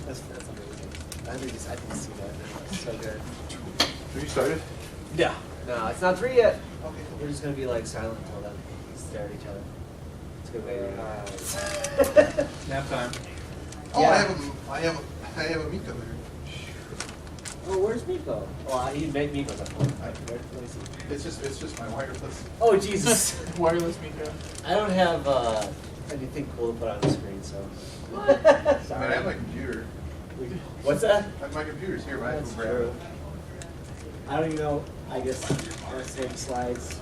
That's amazing. I think see that. It's so good. Have you started? Yeah. No, it's not 3 yet. Okay. We're just gonna be like silent until then. Stare at each other. It's a good way to Nap time. Oh, Yeah. I have a Miko there. Oh, where's Miko? Oh, he made Miko's up. It's just my wireless. Oh, Jesus. Wireless Miko. I don't have anything cool to put on the screen, so. I Sorry. mean, I have my computer. What's that? My computer's here. Right? That's true. I don't even know. I guess I'll save slides.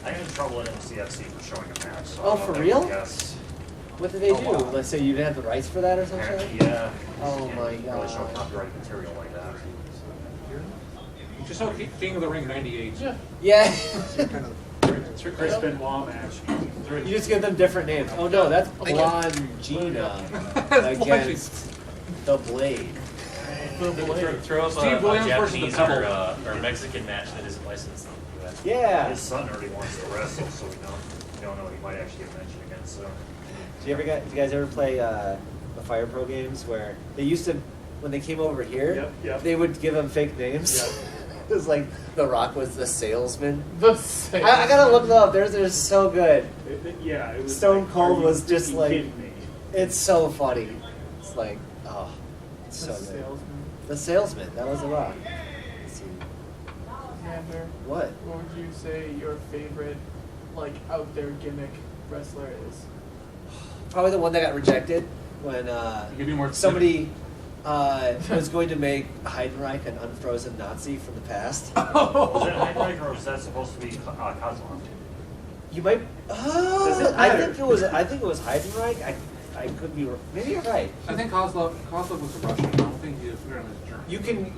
I got in trouble at MCFC for showing a match. So Oh, for real? Yes. What did they do? wow. Let's say you didn't have the rights for that or something? Apparently, yeah. Oh You my can't really show God. copyright material like that. You just saw King of the Ring '98. Yeah. It's your Chris Benoit match. You just give them different names. Oh no, that's Blonde Gina against the Blade. Throw up Steve a Williams versus the Japanese Pebble. or Mexican match that isn't licensed in the US. Yeah. His son already wants to wrestle, so we don't know he might actually get mentioned again. So Do you guys ever play the Fire Pro games where they used to, when they came over here, Yep. they would give them fake names? Yep. It was like The Rock was the salesman. The same. I gotta look them up. They're so good. Yeah, it was. Stone like, Cold are you was just freaking like- kidding me? It's so funny. It's like, oh, it's so The good. salesman. The salesman. That was The Rock. Let's see. Xander, What? what would you say your favorite, like, out there gimmick wrestler is? Probably the one that got rejected when Give me more somebody was going to make Heidenreich an unfrozen Nazi from the past. was that Heinrich or was that supposed to be Kozlov? You might. Does it I matter? think it was Heidenreich. I could be. Maybe you're right. I think Kozlov was a Russian. I don't think he was German.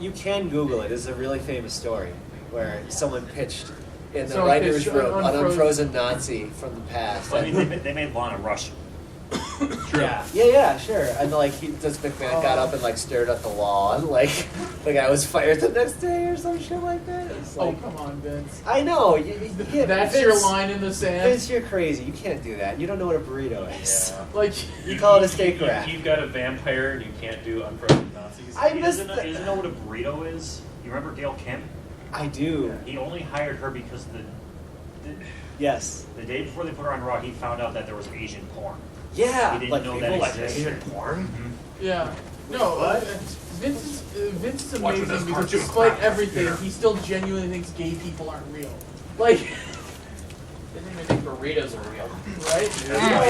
You can Google it. It's a really famous story where someone pitched in the Someone writers' pitched room an unfrozen- unfrozen Nazi from the past. Well, I mean, they made Lana Russian. Yeah, sure. And like this McMahon got up and like stared at the wall, and like the guy was fired the next day or some shit like that. It's Oh, like, come on, Vince. I know. Yeah, That's Vince, your line in the sand? Vince, you're crazy. You can't do that. You don't know what a burrito is. Yeah. Like, You call it a steak wrap. You've got a vampire and you can't do unfrozen Nazis. I He missed doesn't that. he doesn't know what a burrito is. You remember Gail Kim? I do. He only hired her because Yes. the day before they put her on Raw, he found out that there was Asian porn. Yeah. He didn't like know people that like existed. Asian porn. yeah. No, What? Vince is Watching amazing this because cartoon despite crap. everything, Yeah. he still genuinely thinks gay people aren't real. Like, Didn't even think burritos are real. right?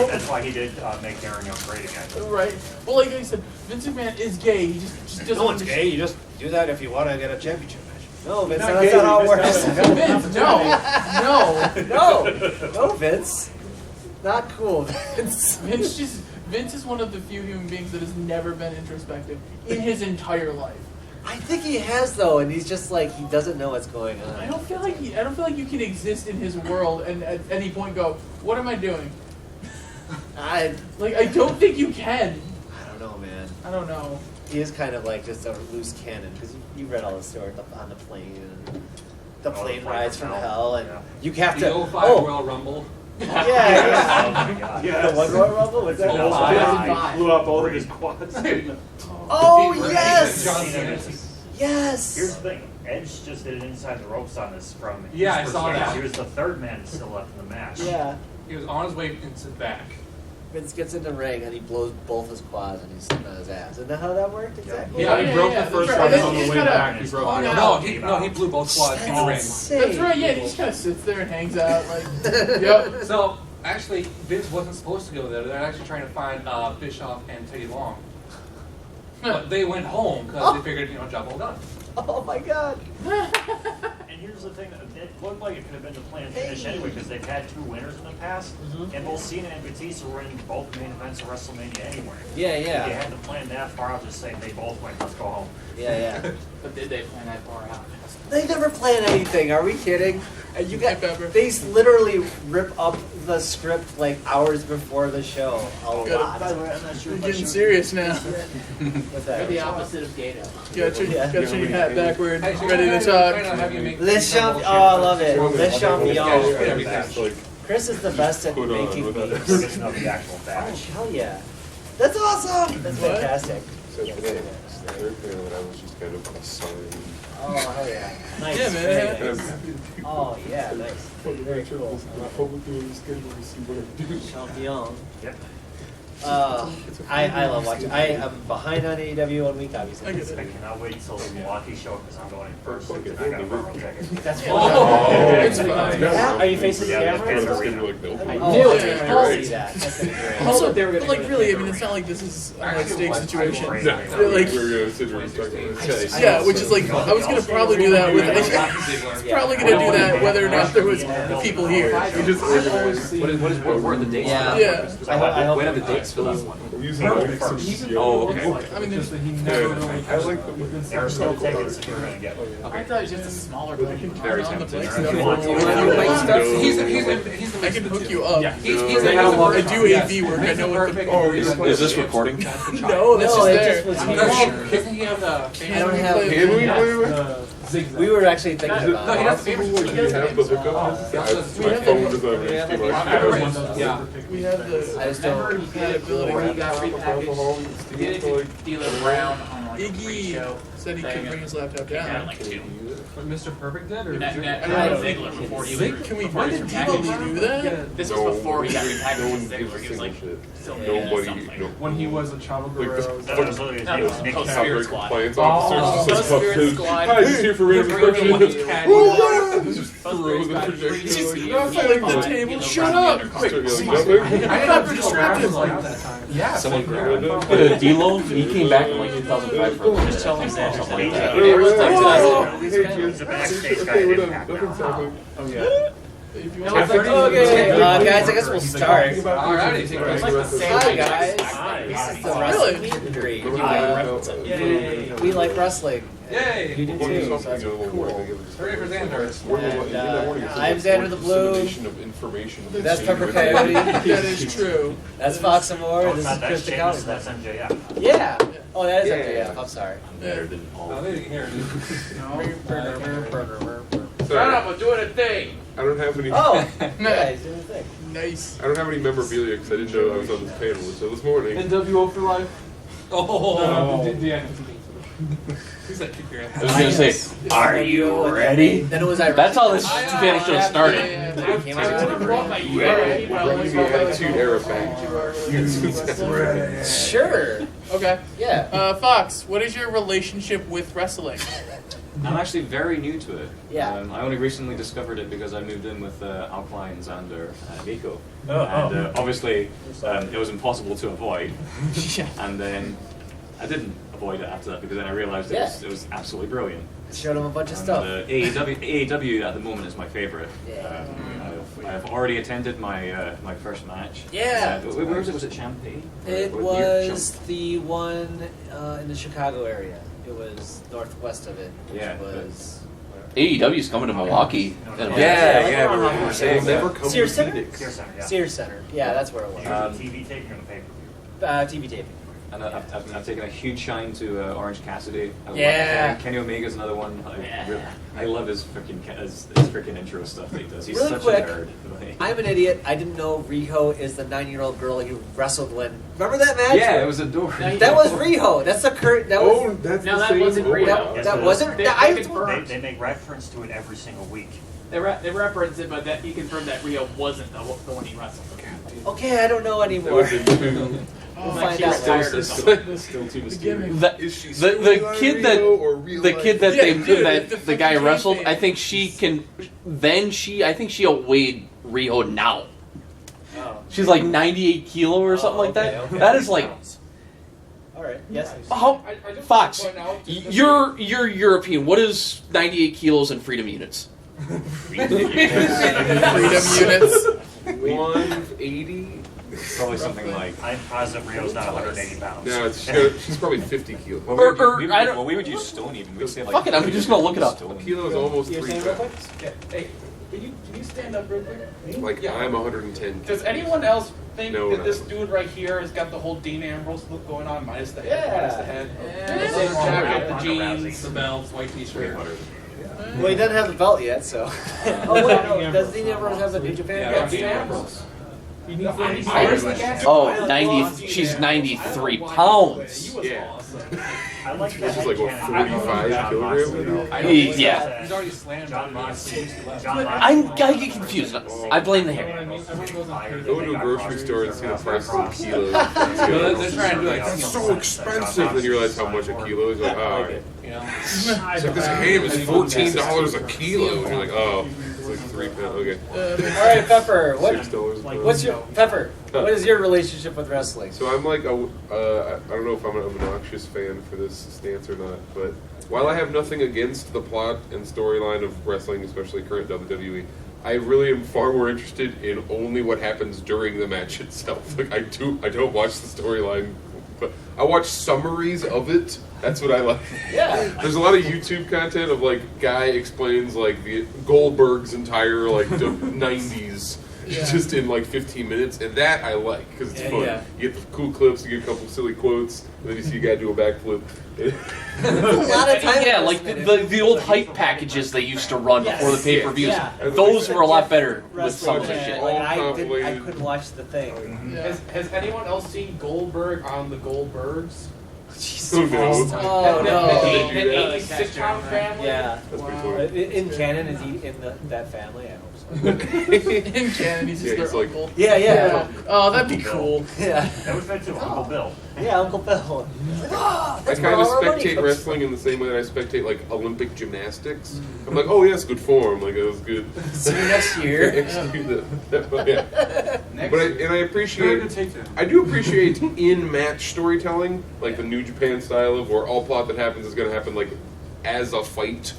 That's why he did make Darren Young great again. Right. Well, like I said, Vince McMahon is gay. He just doesn't. No one's understand- gay. You just do that if you want to get a championship match. No, Vince, Not that's gay, not how it we works. missed out on Vince, no, No, Vince. Not cool, Vince. Vince is one of the few human beings that has never been introspective in his entire life. I think he has though, and he's just like he doesn't know what's going on. I don't feel like you can exist in his world and at any point go, "What am I doing?" I I don't think you can. don't know, man. I don't know. He is kind of like just a loose cannon because you read all the stories on the plane and the plane flight rides from from hell. hell, and Yeah. you have The to. 05 Royal Rumble. Yeah. Oh my god. The one Royal Rumble was that? Oh, was five. that- 2005. Blew up all of his quads. Oh Defeat yes, John Cena Cena. misses. yes. Here's the thing. Edge just did it inside the ropes on this from his Yeah, I saw perspective. that. He was the third man still left in the match. Yeah. He was on his way into back. Vince gets in the ring and he blows both his quads and he's sitting on his ass. Isn't that how that worked exactly? Yeah, he broke the first That's one right. on the He's way kinda- back. He broke Oh, it. no. No, he blew both quads in the ring. That's That's right. Yeah, he just kind of sits there and hangs out. Like, yep. So, actually, Vince wasn't supposed to go there. They're actually trying to find Bischoff and Teddy Long. But they went home because they figured, job well done. Oh my god. And here's the thing. It looked like it could have been the planned finish anyway because they've had two winners in the past. And both Cena and Batista were in both main events of WrestleMania anyway. Yeah, If you yeah. had to plan that far out, just saying they both went, let's go home. Yeah, yeah. But did they plan that far out? They never plan anything. Are we kidding? And you got Pepper. they literally rip up the script like hours before the show. A lot. By the way, I'm not sure We're if I getting should- serious now. What's They're the that? opposite of Gato. Got your hat backward, Hey, so ready we're to gonna talk. have you make Les some Champ. bullshit. Oh, I love it. Les Champions. Everything. Chris is the best at Put on making with that. beats. This is not the actual Oh, batch. hell yeah. That's awesome. That's What? fantastic. So for the third panel, I was just kind of assigned. Oh hell yeah. Nice. Yeah, man, Very it nice. happens. Oh yeah, nice. Very cool. Champion. Yep. I love watching. I am behind on AEW 1 week, obviously. I get I it. cannot wait until the Milwaukee show because I'm going in first. And I got a purple ticket. That's Oh, fun. it's fine. Yeah, are you facing the Yeah, camera? and yeah, stuff? yeah. I Oh, knew it. yeah. I see that. That's gonna be great. Also, they were gonna like go to really, I Tamers. mean, it's not like this is a high stakes situation. Right. No, Yeah, like- we were going to sit there and talk about it. Yeah, which is like I was gonna probably do that with. Probably gonna do that whether or not there was people here. We just organized. What were the dates? Yeah. Yeah. I hope When are the dates for that one? We're using like some Oh, okay. I mean, there's, I like the There's no tickets that you're going to get. I thought it was just a smaller building. Very on the tempting. bike If stuff. you want to. He's the I can hook you up. He's I do AV work. I know what the. Oh, Is this recording? No, that's No, just it there. just was Doesn't he have the? I don't have. Can we play with? We were actually thinking Is it about it. possible when you have the hookup? My phone does not reach too much. Yeah. We have the. I just don't. The ability. He got repackaged. He did it to dealer Brown on like a Iggy pre-show. said he couldn't bring his laptop Came out down. like 2. But Mr. Perfect did, or Net, net, I don't know. Ziggler before he Zig- was. Can we? before When he did was Devo repackaged. do that? This was before he got repackaged with Ziggler. He was like still doing Nobody, something. no. When he was a Chavo Like Guerrero. the That was literally his name was Nick Oh, Khan. Spirit public Squad. compliance Oh, officer just Spirit says, Squad. "Hi, just here for random instructions." Oh, yeah! Just throw the projector. Not filling the table. Shut up! Start yelling nothing. I didn't know Grab was like that time. Yeah. Someone grabbed Yeah, it. D-Lo, he came back in like 2005 for a just telling Sam something like that. Oh, It was like yeah. 2000. Hey, kids. He's a backstage guy. Okay, we're Didn't done. have Nothing's that. happening. Oh yeah. If you No, want it's to. like- Okay, guys, I guess we'll start. Alrighty, take It's it. like the same Hi height. guys, Nice. this is the Really? wrestling community. Yay. We like wrestling. You Yay! do too, so that's cool. Hurry for Xander. And, I'm Xander the Blue. Information. That's Pepper Coyote. That is true. That's Fox and More. Oh, This it's is not Chris that DeCali. Sheamus, that's MJF. Yeah. Oh, that is Yeah. MJF. I'm sorry. Better than all. Oh, they didn't hear it. Shut up, we're doing a thing. I don't have any. Oh, yeah, he's doing the thing. Nice. I don't have any memorabilia because I didn't know I was on this panel until this morning. NWO for life. Oh, Who's that kick your I ass? was gonna say, are you ready? Then it was Iraq. That's how this panel show started. Yeah, Then it came out. Bringing the Attitude Era back. Sure. Okay. Yeah. Fox, what is your relationship with wrestling? I'm actually very new to it. Yeah. I only recently discovered it because I moved in with Alpine, Xander, and Nico. Oh, And obviously, it was impossible to avoid. Yeah. And then I didn't avoid it after that because then I realized Yeah. it was absolutely brilliant. Showed him a bunch of And, stuff. AEW at the moment is my favorite. Yeah. I've already attended my my first match. Yeah. Where was it? Was it Champaign? It Or was the one in the Chicago area. It was northwest of it, which Yeah, was AEW's coming to Milwaukee. Yeah, we were saying that. Sears Center. Sears Center, yeah. Sears Center. Yeah, that's where it was. TV taping or the pay-per-view? TV taping. And I've taken a huge shine to Orange Cassidy. I love Yeah. Kenny Omega's another one. Yeah. I love his freaking intro stuff that he does. He's Really such quick, a nerd. I'm an idiot. I didn't know Riho is the 9-year-old girl he wrestled when. Remember that match? Yeah, it was adorable. That was Riho. That's the current. That was. Oh, that's No, the that same. wasn't Oh, Rio. wow. Yes, that it wasn't. They I, confirmed. They make reference to it every single week. They referenced it, but that he confirmed that Rio wasn't the one he wrestled. okay, I don't know That anymore. would be too. We'll Like find he out. retired or something. Still too The mysterious. gimmick. Is she The storyline kid that Rio or real the life? kid that Yeah, they dude, that the the guy fucking wrestled, fan. I think she can. I think she outweighed Rio now. Oh. She's like 98 kilo or something like that. okay. That is like All right. Yes. how I just Fox. want to point out that You're European. What is 98 kilos in freedom units? Freedom units. 180. Probably something like. I'm positive Rio's not 180 pounds. No, she's probably 50 kilos. Well, I don't- we would use stone even. We'd say like. Fuck it, I'm just gonna look it up. Stone. A kilo is almost You're 3 saying real pounds. quick? Hey, can you stand up real quick? Like, I'm 110. Does anyone else think No, that no. this dude right here has got the whole Dean Ambrose look going on, minus the head, Yeah. minus the head? Yeah. The leather jacket, the Ronda jeans, Rousey. the belts, white t-shirt. Well, he doesn't have the belt yet, so. Oh wait, no. Does he never have the New Japan Yeah, belt? Dean Ambrose. Oh, 90. She's 93 pounds. Yeah. I like This that. is like, what, 45 kilograms? Yeah. He's already slammed John on Moxley. I get confused. I blame the hair. Go to a grocery store and see the price of kilos. They're trying to do like, That's so expensive. Then you realize how much a kilo is. You're like, oh, all right. you know. It's like this ham is $14 a kilo. And you're like, oh, it's like £3. Okay. All right, Pepper. $6 a pound. What's your Pepper? What is your relationship with wrestling? So I'm like, I don't know if I'm an obnoxious fan for this stance or not, but while I have nothing against the plot and storyline of wrestling, especially current WWE, I really am far more interested in only what happens during the match itself. Like I don't watch the storyline, but I watch summaries of it. That's what I like. Yeah. There's a lot of YouTube content of like guy explains like the Goldberg's entire like the 90s. Just in like 15 minutes, and that I like because it's fun. Yeah. You get the cool clips, you get a couple silly quotes, and then you see a guy do a backflip. A lot of time. Yeah, like the old hype packages they used to run before the pay-per-views. Yeah. Those were a lot better with some of the Wrestling, shit. like, I complicated. couldn't watch the thing. Has anyone else seen Goldberg on the Goldbergs? Who knows? Oh no. The 80s sitcom family? Yeah. That's pretty funny. In canon, is he in that family? I hope so. In canon, he's just Yeah, he's their like- uncle. Yeah. Oh, that'd be cool. Yeah. That was meant to Uncle Bill. Yeah, Uncle Bill. I kind of spectate wrestling in the same way that I spectate like Olympic gymnastics. I'm like, oh yes, good form. Like that was good. See you next year. Execute that. Yeah. But I appreciate. take that. I do appreciate in-match storytelling, like the New Japan style of where all plot that happens is going to happen like as a fight.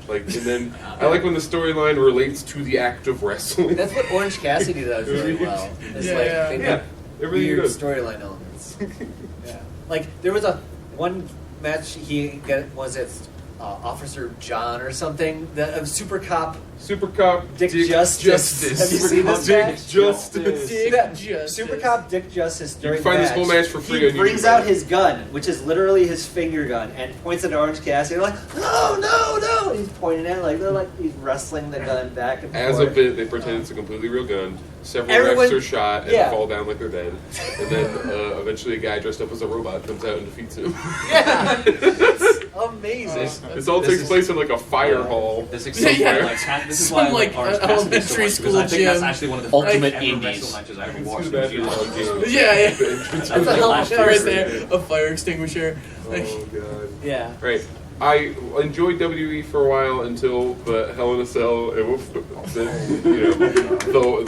Like, and then I like when the storyline relates to the act of wrestling. That's what Orange Cassidy does really well. It's Yeah, like yeah. they Yeah, have everything weird does. storyline elements. Yeah. Like there was one match was it Officer John or something? The Super Cop Super Cop Dick Justice. Have you seen this Dick match? Justice. See that? Super Cop Dick Justice You during can find the this whole match for free He on YouTube. brings out his gun, which is literally his finger gun, and points at Orange Cassidy. Like, no! He's pointing at it like he's wrestling the gun back and As a forth. bit, they pretend it's a completely real gun. Several Everyone- refs are shot and yeah. fall down like they're dead. And then eventually a guy dressed up as a robot comes out and defeats him. Yeah, it's amazing. This all takes place in like a fire hall. This Yeah. like this is Some, why I like, Orange Cassidy so elementary much, because school I think that's gym. actually one of the Ultimate first ever Indies. wrestle matches I ever It's watched. too bad for all games. Yeah, yeah. The entrance That's was a hell last of a right year. there, a fire extinguisher. Like, Oh god. Yeah. Right. I enjoyed WWE for a while until the Hell in a Cell, the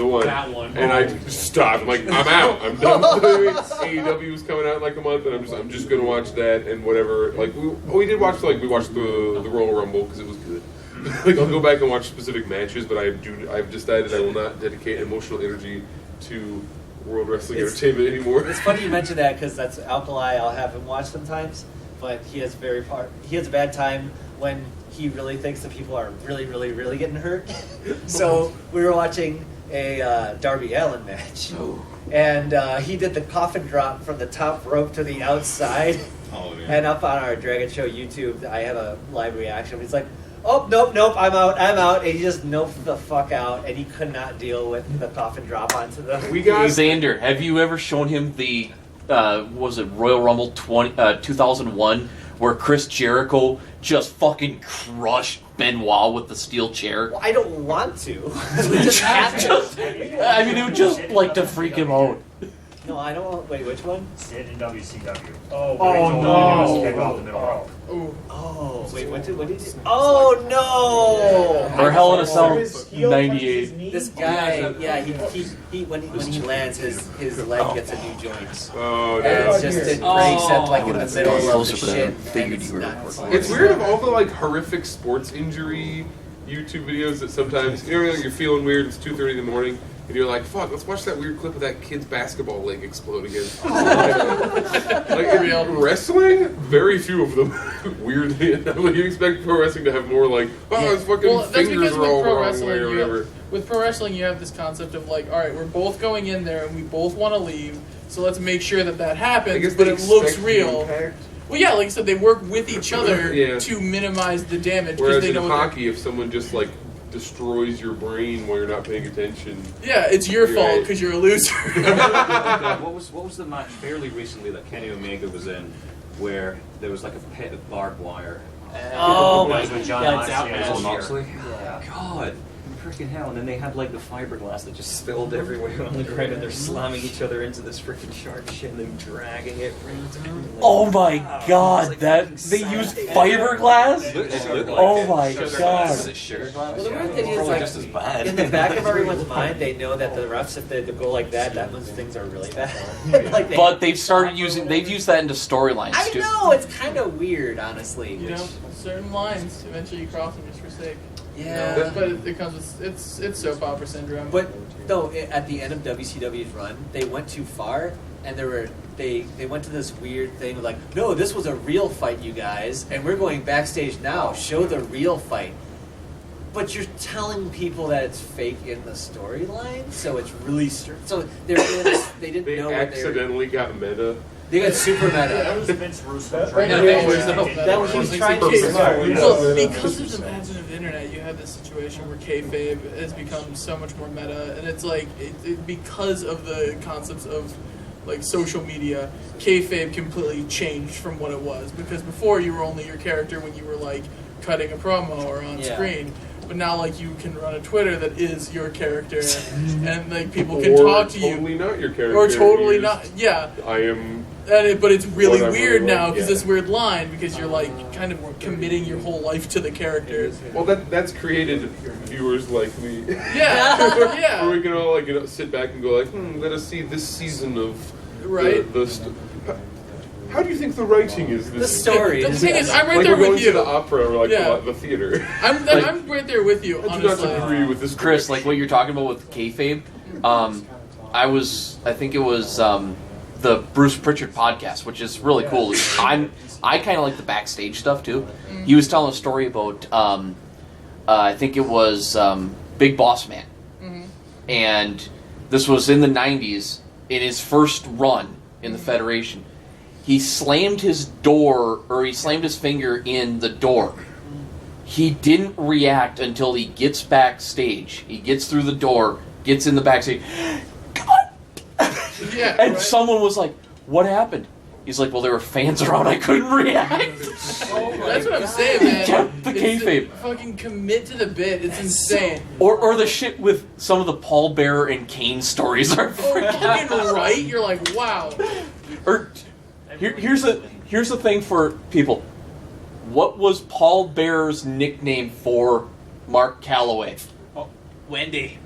one. That one. And I just stopped. I'm like, I'm out. I'm done with WWE. AEW is coming out in like a month, and I'm just gonna watch that and whatever. Like we watched the Royal Rumble because it was good. Like I'll go back and watch specific matches, but I've decided I will not dedicate emotional energy to World Wrestling Entertainment anymore. It's funny you mention that because that's Alkali. I'll have him watch sometimes, but he has a bad time when he really thinks that people are really, really, really getting hurt. So we were watching a Darby Allin match, and he did the coffin drop from the top rope to the outside. Oh, yeah. And up on our Dragon Show YouTube, I have a live reaction. He's like, "Oh, nope, I'm out," and he just noped the fuck out, and he could not deal with the coffin drop onto the. We got Xander, have you ever shown him the was it Royal Rumble 2001 where Chris Jericho just fucking crushed Benoit with the steel chair? Well, I don't want to. I mean, it would just like to freak him out. No, I don't want. Wait, which one? Sid in WCW. Oh, no. Kick off the middle rope. Oh, wait, what did he do? Oh no! Or Hell in a Cell His heel touches 98. his knee. This guy, yeah, he when he lands, his leg gets a new joint. Oh And no. it's just it breaks up like in the middle of the Closer to shit. that. Figured and you were nuts. working. It's weird of all the like horrific sports injury YouTube videos that sometimes you're feeling weird. It's 2:30 in the morning, and you're like, "Fuck, let's watch that weird clip of that kid's basketball leg explode again." Like in wrestling, very few of them. Weirdly enough, like, you expect pro wrestling to have more like, "Oh, his fucking well, that's fingers because are with all pro wrong wrestling, way or whatever." with pro wrestling, you have this concept of like, all right, we're both going in there and we both want to leave, so let's make sure that I happens, guess but they it looks expect real. impact. Well, yeah, like I said, they work with each other Yeah. to minimize the damage because Whereas they in know what they're- hockey, if someone just like destroys your brain while you're not paying attention. Yeah, it's your You're fault right. because you're a loser. What was the match fairly recently that Kenny Omega was in, where there was like a pit of barbed wire? Oh my With John God. Moxley and John John Moxley? Yeah. God, freaking hell! And then they had like the fiberglass that just spilled everywhere on the ground, and they're slamming each other into this freaking shark shit and then dragging it. Oh my god, like that fucking they sad. used fiberglass? It looked like Oh it. my Sugar God. glass. Was it sugar glass? Well, the weird Yeah, thing is, probably like, just as bad. in the back of everyone's mind, they know that the refs, if they go like that means things are really bad. Like But they've used that into storylines I too. know, it's kind of weird, honestly. You know, certain lines eventually you cross them just for sake. Yeah. You know, but it comes with it's soap opera syndrome. But no, at the end of WCW's run, they went too far, and they went to this weird thing of like, no, this was a real fight, you guys, and we're going backstage now. Show the real fight. But you're telling people that it's fake in the storyline, so it's really so they didn't They know what they were. accidentally got meta. They got super That meta. was Vince Russo. Right now, Yeah, that was he was trying Well, to be smart. because there's an advent of the internet, you have this situation where kayfabe has become so much more meta, and it's like because of the concepts of like social media, kayfabe completely changed from what it was. Because before you were only your character when you were like cutting a promo or on Yeah. screen. But now, like, you can run a Twitter that is your character, and like people can Or talk to totally you, not your character. or totally You're not. just, Yeah, I am. but it's really Whatever, weird like, now because yeah. this weird line because you're like kind of committing your whole life to the character. Well, that's created viewers like me. Yeah, Where yeah, we can all like sit back and go like, let us see this season of right. How do you think the writing is? The story. The thing is, I'm right like there we're going with to you. the opera or like Yeah. the theater. I'm Like- I'm right there with you. I do not Honestly, agree with this. Chris, like what you're talking about with kayfabe, I think it was the Bruce Pritchard podcast, which is really cool. I kind of like the backstage stuff too. He was telling a story about I think it was Big Boss Man, and this was in the '90s. In his first run in the Federation, he slammed his finger in the door. He didn't react until he gets backstage. He gets through the door, gets in the backstage. God! yeah, And right. someone was like, "What happened?" He's like, "Well, there were fans around. I couldn't react." That's what I'm saying, man. Kept the It's kayfabe. Fucking commit to the bit. It's insane. Or the shit with some of the Paul Bearer and Kane stories are Oh, freaking. fucking right. You're like, wow. Or here's the thing for people. What was Paul Bearer's nickname for Mark Calloway? Wendy.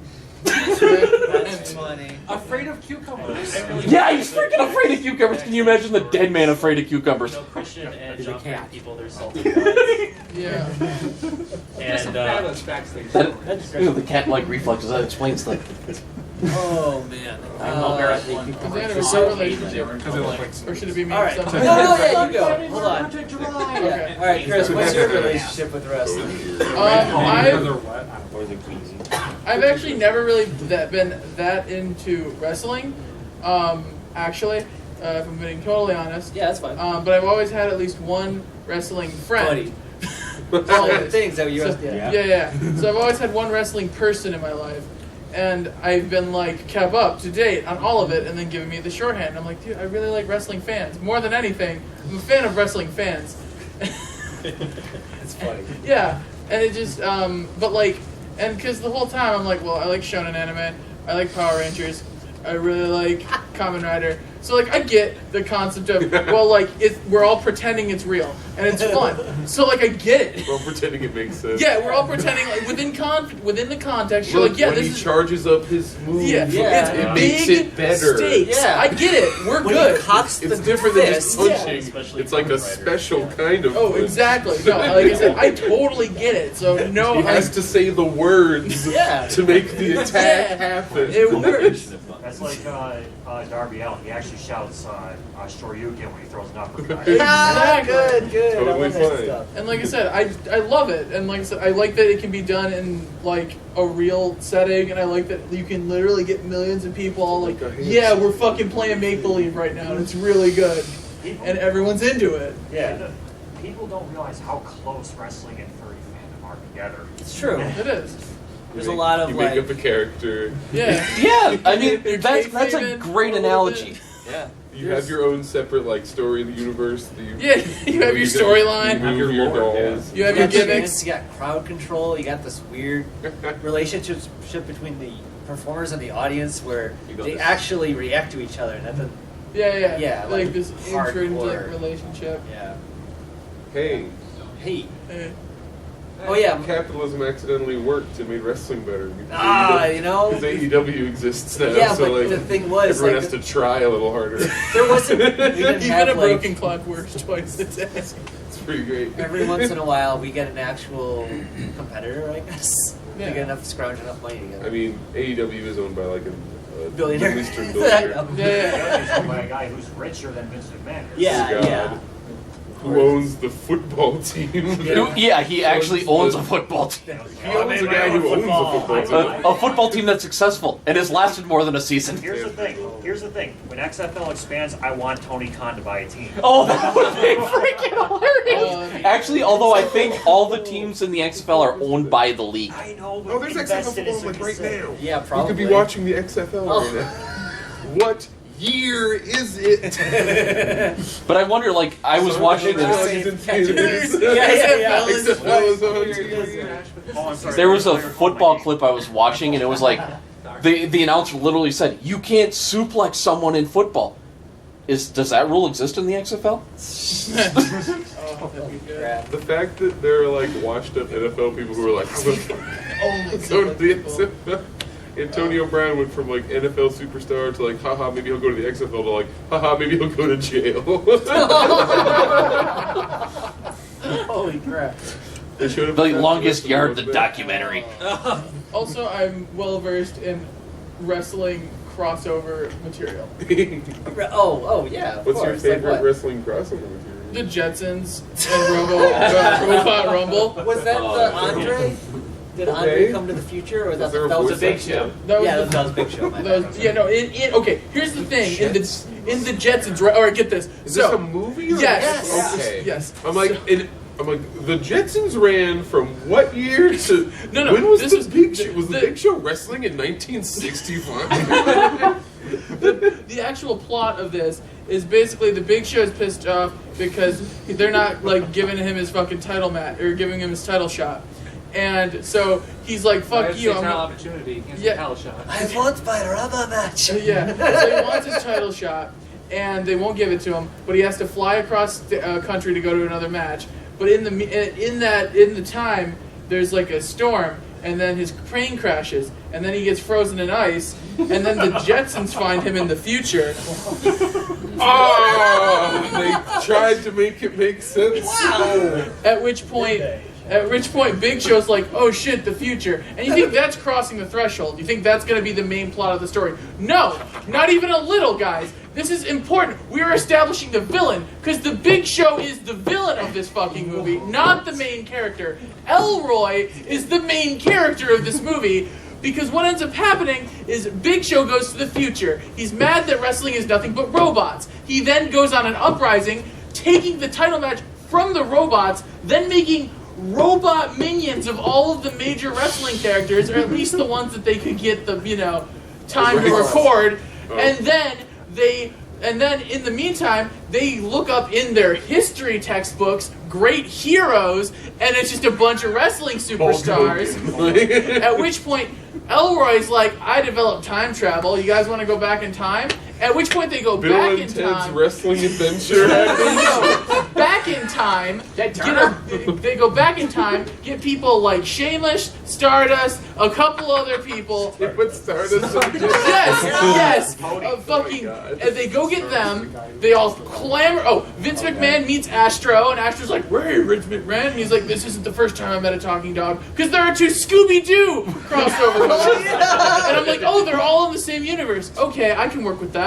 That's funny. Afraid of cucumbers. Yeah, he's freaking afraid of cucumbers. Can you imagine the dead man afraid of cucumbers? No Christian and He's a John cat. people, they're salty. Yeah. Just a And fabulous backstage. The cat-like reflexes. That explains that. Oh man. Or should it be me? All right. Sometimes- No, yeah, you go. Hold on. Okay. All right, Chris. What's your relationship with wrestling? I've actually never really been that into wrestling. Actually, if I'm being totally honest. Yeah, that's fine. But I've always had at least one wrestling friend. Buddy. Always. Things that you. So, yeah. So I've always had one wrestling person in my life. And I've been like kept up to date on all of it, and then giving me the shorthand. I'm like, dude, I really like wrestling fans more than anything. I'm a fan of wrestling fans. It's funny. Yeah, and it just, but like, and because the whole time I'm like, well, I like shonen anime, I like Power Rangers, I really like Kamen Rider. So like, I get the concept of, well, like, we're all pretending it's real, and it's fun. So like, I get it. We're all pretending it makes sense. Yeah, we're all pretending like within the context. You're Look, like, yeah, when this he is. charges up his move, Yeah, Yeah. it's it big makes it better. stakes. Yeah. I get it. We're When good. he cocks It's the different than just fist. punching. Especially It's like a Kamen Rider. special kind of. Oh, punch. exactly. No, like I said, I totally get it. So no, He has to say the words Yeah. to make the attack Yeah. happen. it works. That's like Darby Allin. He actually shouts Shoryuken when he throws an uppercut. Ah, good, good. I Totally love that fine. stuff. And like I said, I love it. And like I said, I like that it can be done in like a real setting, and I like that you can literally get millions of people all like, yeah, we're fucking playing make believe right now, and it's really good, and everyone's into it. Yeah, People don't realize how close wrestling and furry fandom are together. it's true. It is. There's a lot of you like. make up a character. Yeah. Yeah, I mean You're that's a kayfabing great a little analogy. bit. Yeah. You have your own separate like story in the universe. That you, Yeah, you have your storyline. You move your dolls. You have You your got gimmicks. chants, you got crowd control. You got this weird relationship between the performers and the audience where You got they this- actually react to each other. And that's Yeah. Yeah, Like like this hardcore. intrinsic relationship. yeah. Hey, Hey. Eh. Oh yeah. capitalism accidentally worked and made wrestling better. You know. Because AEW exists now, Yeah, so but like the thing was, everyone like, has to try a little harder. there wasn't. We didn't Even have a like broken clock works twice a day. It's pretty great. every once in a while we get an actual competitor. I guess. Yeah. We get enough scrounge enough money together. I mean, AEW is owned by like a Billionaire. Middle Eastern I billionaire. know. Yeah. He's owned by a guy who's richer than Vince McMahon. Yeah, Oh, God. yeah. Who owns the football team? Yeah, he actually owns a football team. He owns a guy who owns a football team. A football team that's successful and has lasted more than a season. Here's the thing. When XFL expands, I want Tony Khan to buy a team. Oh, that would be freaking hilarious! Actually, although I think all the teams in the XFL are owned by the league. I know, but Oh, there's XFL invested in football like right Circus now. Yeah, You probably. could be watching the XFL Oh. right now. What year is it? But I wonder, like, I was watching this. He's in theaters. Yeah. XFL is on TV. Oh, I'm sorry. There was a football clip I was watching, and it was like the announcer literally said, "You can't suplex someone in football." Does that rule exist in the XFL? Oh, that'd be good. Crap. The fact that there are like washed up NFL people who are like, Only go to the people. XFL. Antonio Brown went from like NFL superstar to like, haha, maybe he'll go to the XFL to like, haha, maybe he'll go to jail. Holy crap. They showed him The after longest wrestling yard, was the there. documentary. Also, I'm well versed in wrestling crossover material. Oh yeah. Of What's your course. Like favorite what? wrestling crossover material? The Jetsons and Robot Rumble. Was that the Andre? Did Andre Okay. come to the future, or was Was that there a that was a voice big actor? show? That was Yeah, the- that was a big show. My Those, bad. yeah, no. Okay, here's the thing. In the Jetsons, right? All right, get this. Is So, this a movie? Or yes. Okay. Yes. I'm like, the Jetsons ran from what year to No, when was this the is- Big Show? Was the the- Big Show wrestling in 1965? The actual plot of this is basically the Big Show's pissed off because they're not like giving him his fucking title match or giving him his title shot, and so he's like, "Fuck you!" Title I'm opportunity. Can't Yeah. say title shot. I want my rubber match. yeah. So he wants his title shot, and they won't give it to him. But he has to fly across the country to go to another match. But in the time, there's like a storm, and then his plane crashes, and then he gets frozen in ice, and then the Jetsons find him in the future. Oh, they tried to make it make sense. At which point, Big Show's like, "Oh shit, the future," and you think that's crossing the threshold? You think that's going to be the main plot of the story? No, not even a little, guys. This is important. We are establishing the villain because the Big Show is the villain of this fucking movie, not the main character. Elroy is the main character of this movie. Because what ends up happening is Big Show goes to the future. He's mad that wrestling is nothing but robots. He then goes on an uprising, taking the title match from the robots, then making robot minions of all of the major wrestling characters, or at least the ones that they could get the, time to record. And then in the meantime, they look up in their history textbooks great heroes, and it's just a bunch of wrestling superstars. At which point, Elroy's like, "I developed time travel. You guys want to go back in time?" At which point they go Bill back and in Ted's time. Wrestling Adventure. No, back in time. They go back in time. Get people like Shameless, Stardust, a couple other people. They put Stardust on the Yes. God. And they go get them. They all clamor. Oh, Vince McMahon meets Astro, and Astro's like, "Hey, Vince McMahon." And he's like, "This isn't the first time I met a talking dog, because there are two Scooby Doo crossovers." And I'm like, "Oh, they're all in the same universe. Okay, I can work with that."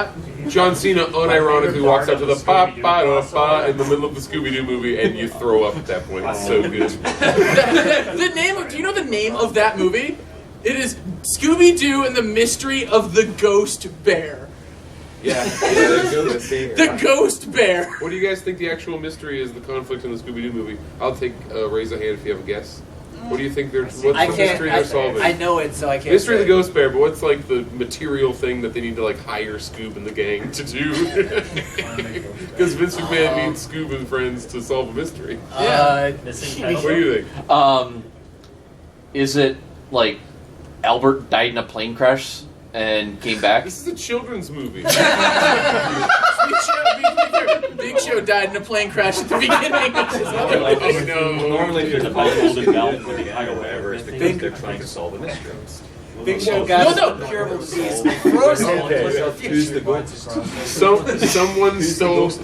John Cena unironically walks out to the pa-pa-da-pa in the middle of the Scooby-Doo movie, and you throw up at that point. It's so good. The name of, do you know the name of that movie? It is Scooby Doo and the Mystery of the Ghost Bear. Yeah. The Ghost Bear. What do you guys think the actual mystery is, the conflict in the Scooby-Doo movie? I'll take raise a hand if you have a guess. What do you think they're? What's I the can't. mystery they're solving? I know it, so I can't. Mystery of say. the Ghost Bear, but what's like the material thing that they need to like hire Scoob and the gang to do? Because Vince McMahon needs Scoob and friends to solve a mystery. Missing What title. do you think? Is it like Albert died in a plane crash and came back? This is a children's movie. Big Show died in a plane crash at the beginning. Oh no! Normally, if there's a golden belt with the title, whatever, it's because they're trying to solve a mystery. Big Show got No. incurable disease. Frozen. Who's the gold?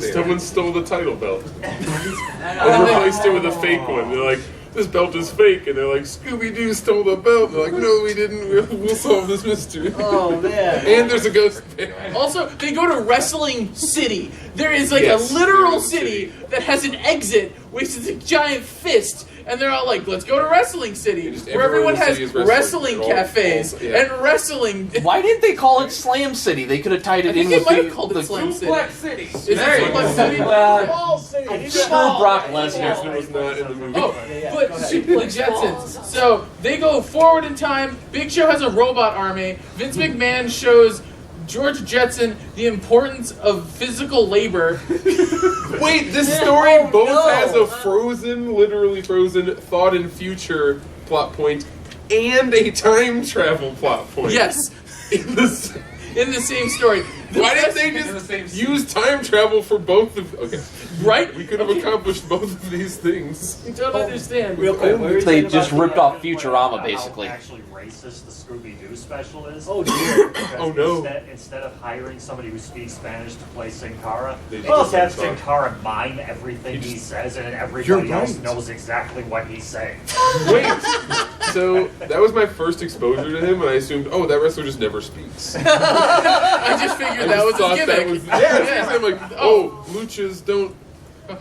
Someone stole the title belt and replaced it with a fake one. They're like, this belt is fake, and they're like, Scooby Doo stole the belt. They're like, no, we didn't. We'll solve this mystery. Oh man! And there's a ghost bear. Also, they go to Wrestling City. There is like Yes, a literal there is a city city. that has an exit, which is a giant fist. And they're all like, let's go to Wrestling City, Just where everyone everyone in the has city is wrestling wrestling. cafes Yeah. and wrestling. Why didn't they call it Slam City? They could have tied I it in think they with might the, have called it the Slam City. Suplex City. Is it There you Suplex go. City? Screw Brock Lesnar. Yes, it was not in the movie. Oh, but the Jetsons. So they go forward in time. Big Show has a robot army. Vince McMahon shows George Jetson the importance of physical labor. Wait, this story both has a frozen, literally frozen, thought in future plot point and a time travel plot point. Yes, in the same story. Why didn't they just use time travel for both of? Okay, Right? we could have accomplished both of these things. You don't understand. Real quick, what were you They saying just about ripped the, off Futurama, basically. How actually racist the Scooby Doo special is. Oh dear. Because Oh, no. Instead of hiring somebody who speaks Spanish to play Sin Cara, They they just just have don't Sin Cara mime everything he says, and then everybody You're else right. knows exactly what he's saying. Wait, so that was my first exposure to him, and I assumed, oh, that wrestler just never speaks. I just figured that was a thought gimmick. that was I'm like, oh, luchas don't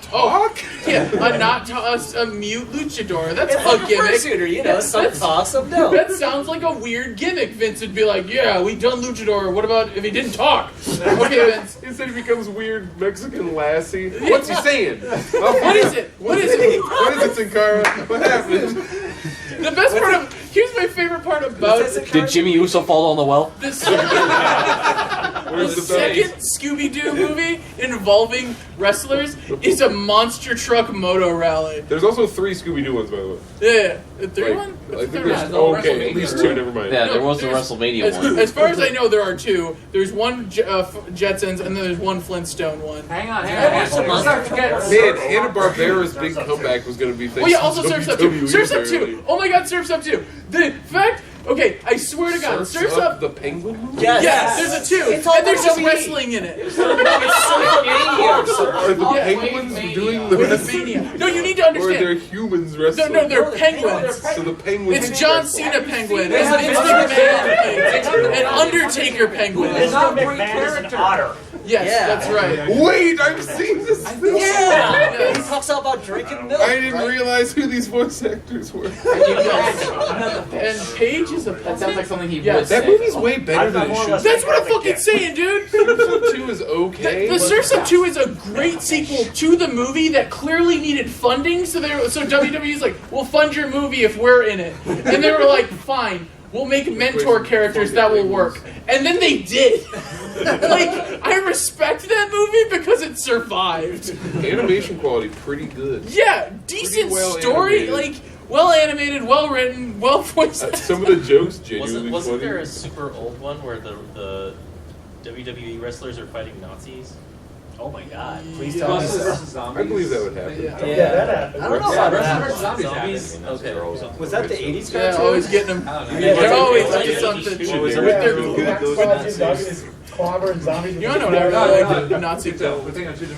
talk. Yeah, a mute luchador. That's It's a like a gimmick. fursuiter, you know, some That's- talk, some no. That sounds like a weird gimmick. Vince would be like, "Yeah, we done luchador. What about if he didn't talk?" Okay, Vince. Instead he becomes weird Mexican lassie. What's he saying? What is it? What is it? What is it, Sin Cara? What happened? The best part of here's my favorite part about Did Jimmy Uso fall down the well? Where's the the second belt? Scooby Doo movie involving wrestlers is a monster truck moto rally. There's also 3 Scooby Doo ones, by the way. Yeah, the third Like, one. I think Third there's one. okay, at least 2. Never mind. Yeah, there No, was the there's- WrestleMania as, one. As far as I know, there are 2. There's one Jetsons, and then there's one Flintstone one. Hang on. Let's not forget. Man, Hanna-Barbera's big comeback was going to be thanks Oh yeah, to also Surf's Up 2. WWE, Surf's Up apparently. 2. Oh my God, Surf's Up 2. The fact. Okay, I swear to God, Surf's Up. the Penguin movie? Yes. Yes, there's a 2, It's all and there's just WWE. wrestling in it. Are the Yeah. Penguins doing the wrestling? Mania. No, you need to Or are there understand. humans No, wrestling? no, they're penguins. So the Penguins. It's John Cena penguin. There's It's a Vince Vince McMahon and Undertaker penguin. Mr. not great McMahon is an character. otter. Yes, Yeah. that's right. Wait, I've seen this thing. Yeah. He talks about drinking milk. I didn't right? realize who these voice actors were. And Paige is a That sounds like something he Yes. would That say. movie's way better than it more or should. less- That's what I'm fucking saying, dude. Episode 2 is okay. The Surf's Up 2 is a great sequel to the movie that clearly needed funding, so WWE's like, we'll fund your movie if we're in it. And they were like, fine, we'll make mentor characters that will work. And then they did. Like, I respect that movie because it survived. Animation quality pretty good. Yeah, decent well story, animated. like, well animated, well written, well voiced. Some of the jokes genuinely Wasn't funny. there a super old one where the WWE wrestlers are fighting Nazis? Oh my God! Please tell me. I believe that would happen. Yeah. Yeah, that happened. I don't know about that. Zombies? Okay. Was that the '80s Yeah, cartoon? always getting them. I don't know. They're always Yeah, into something. Should With they? their Clobbering zombies. You know what I like the Nazi gold.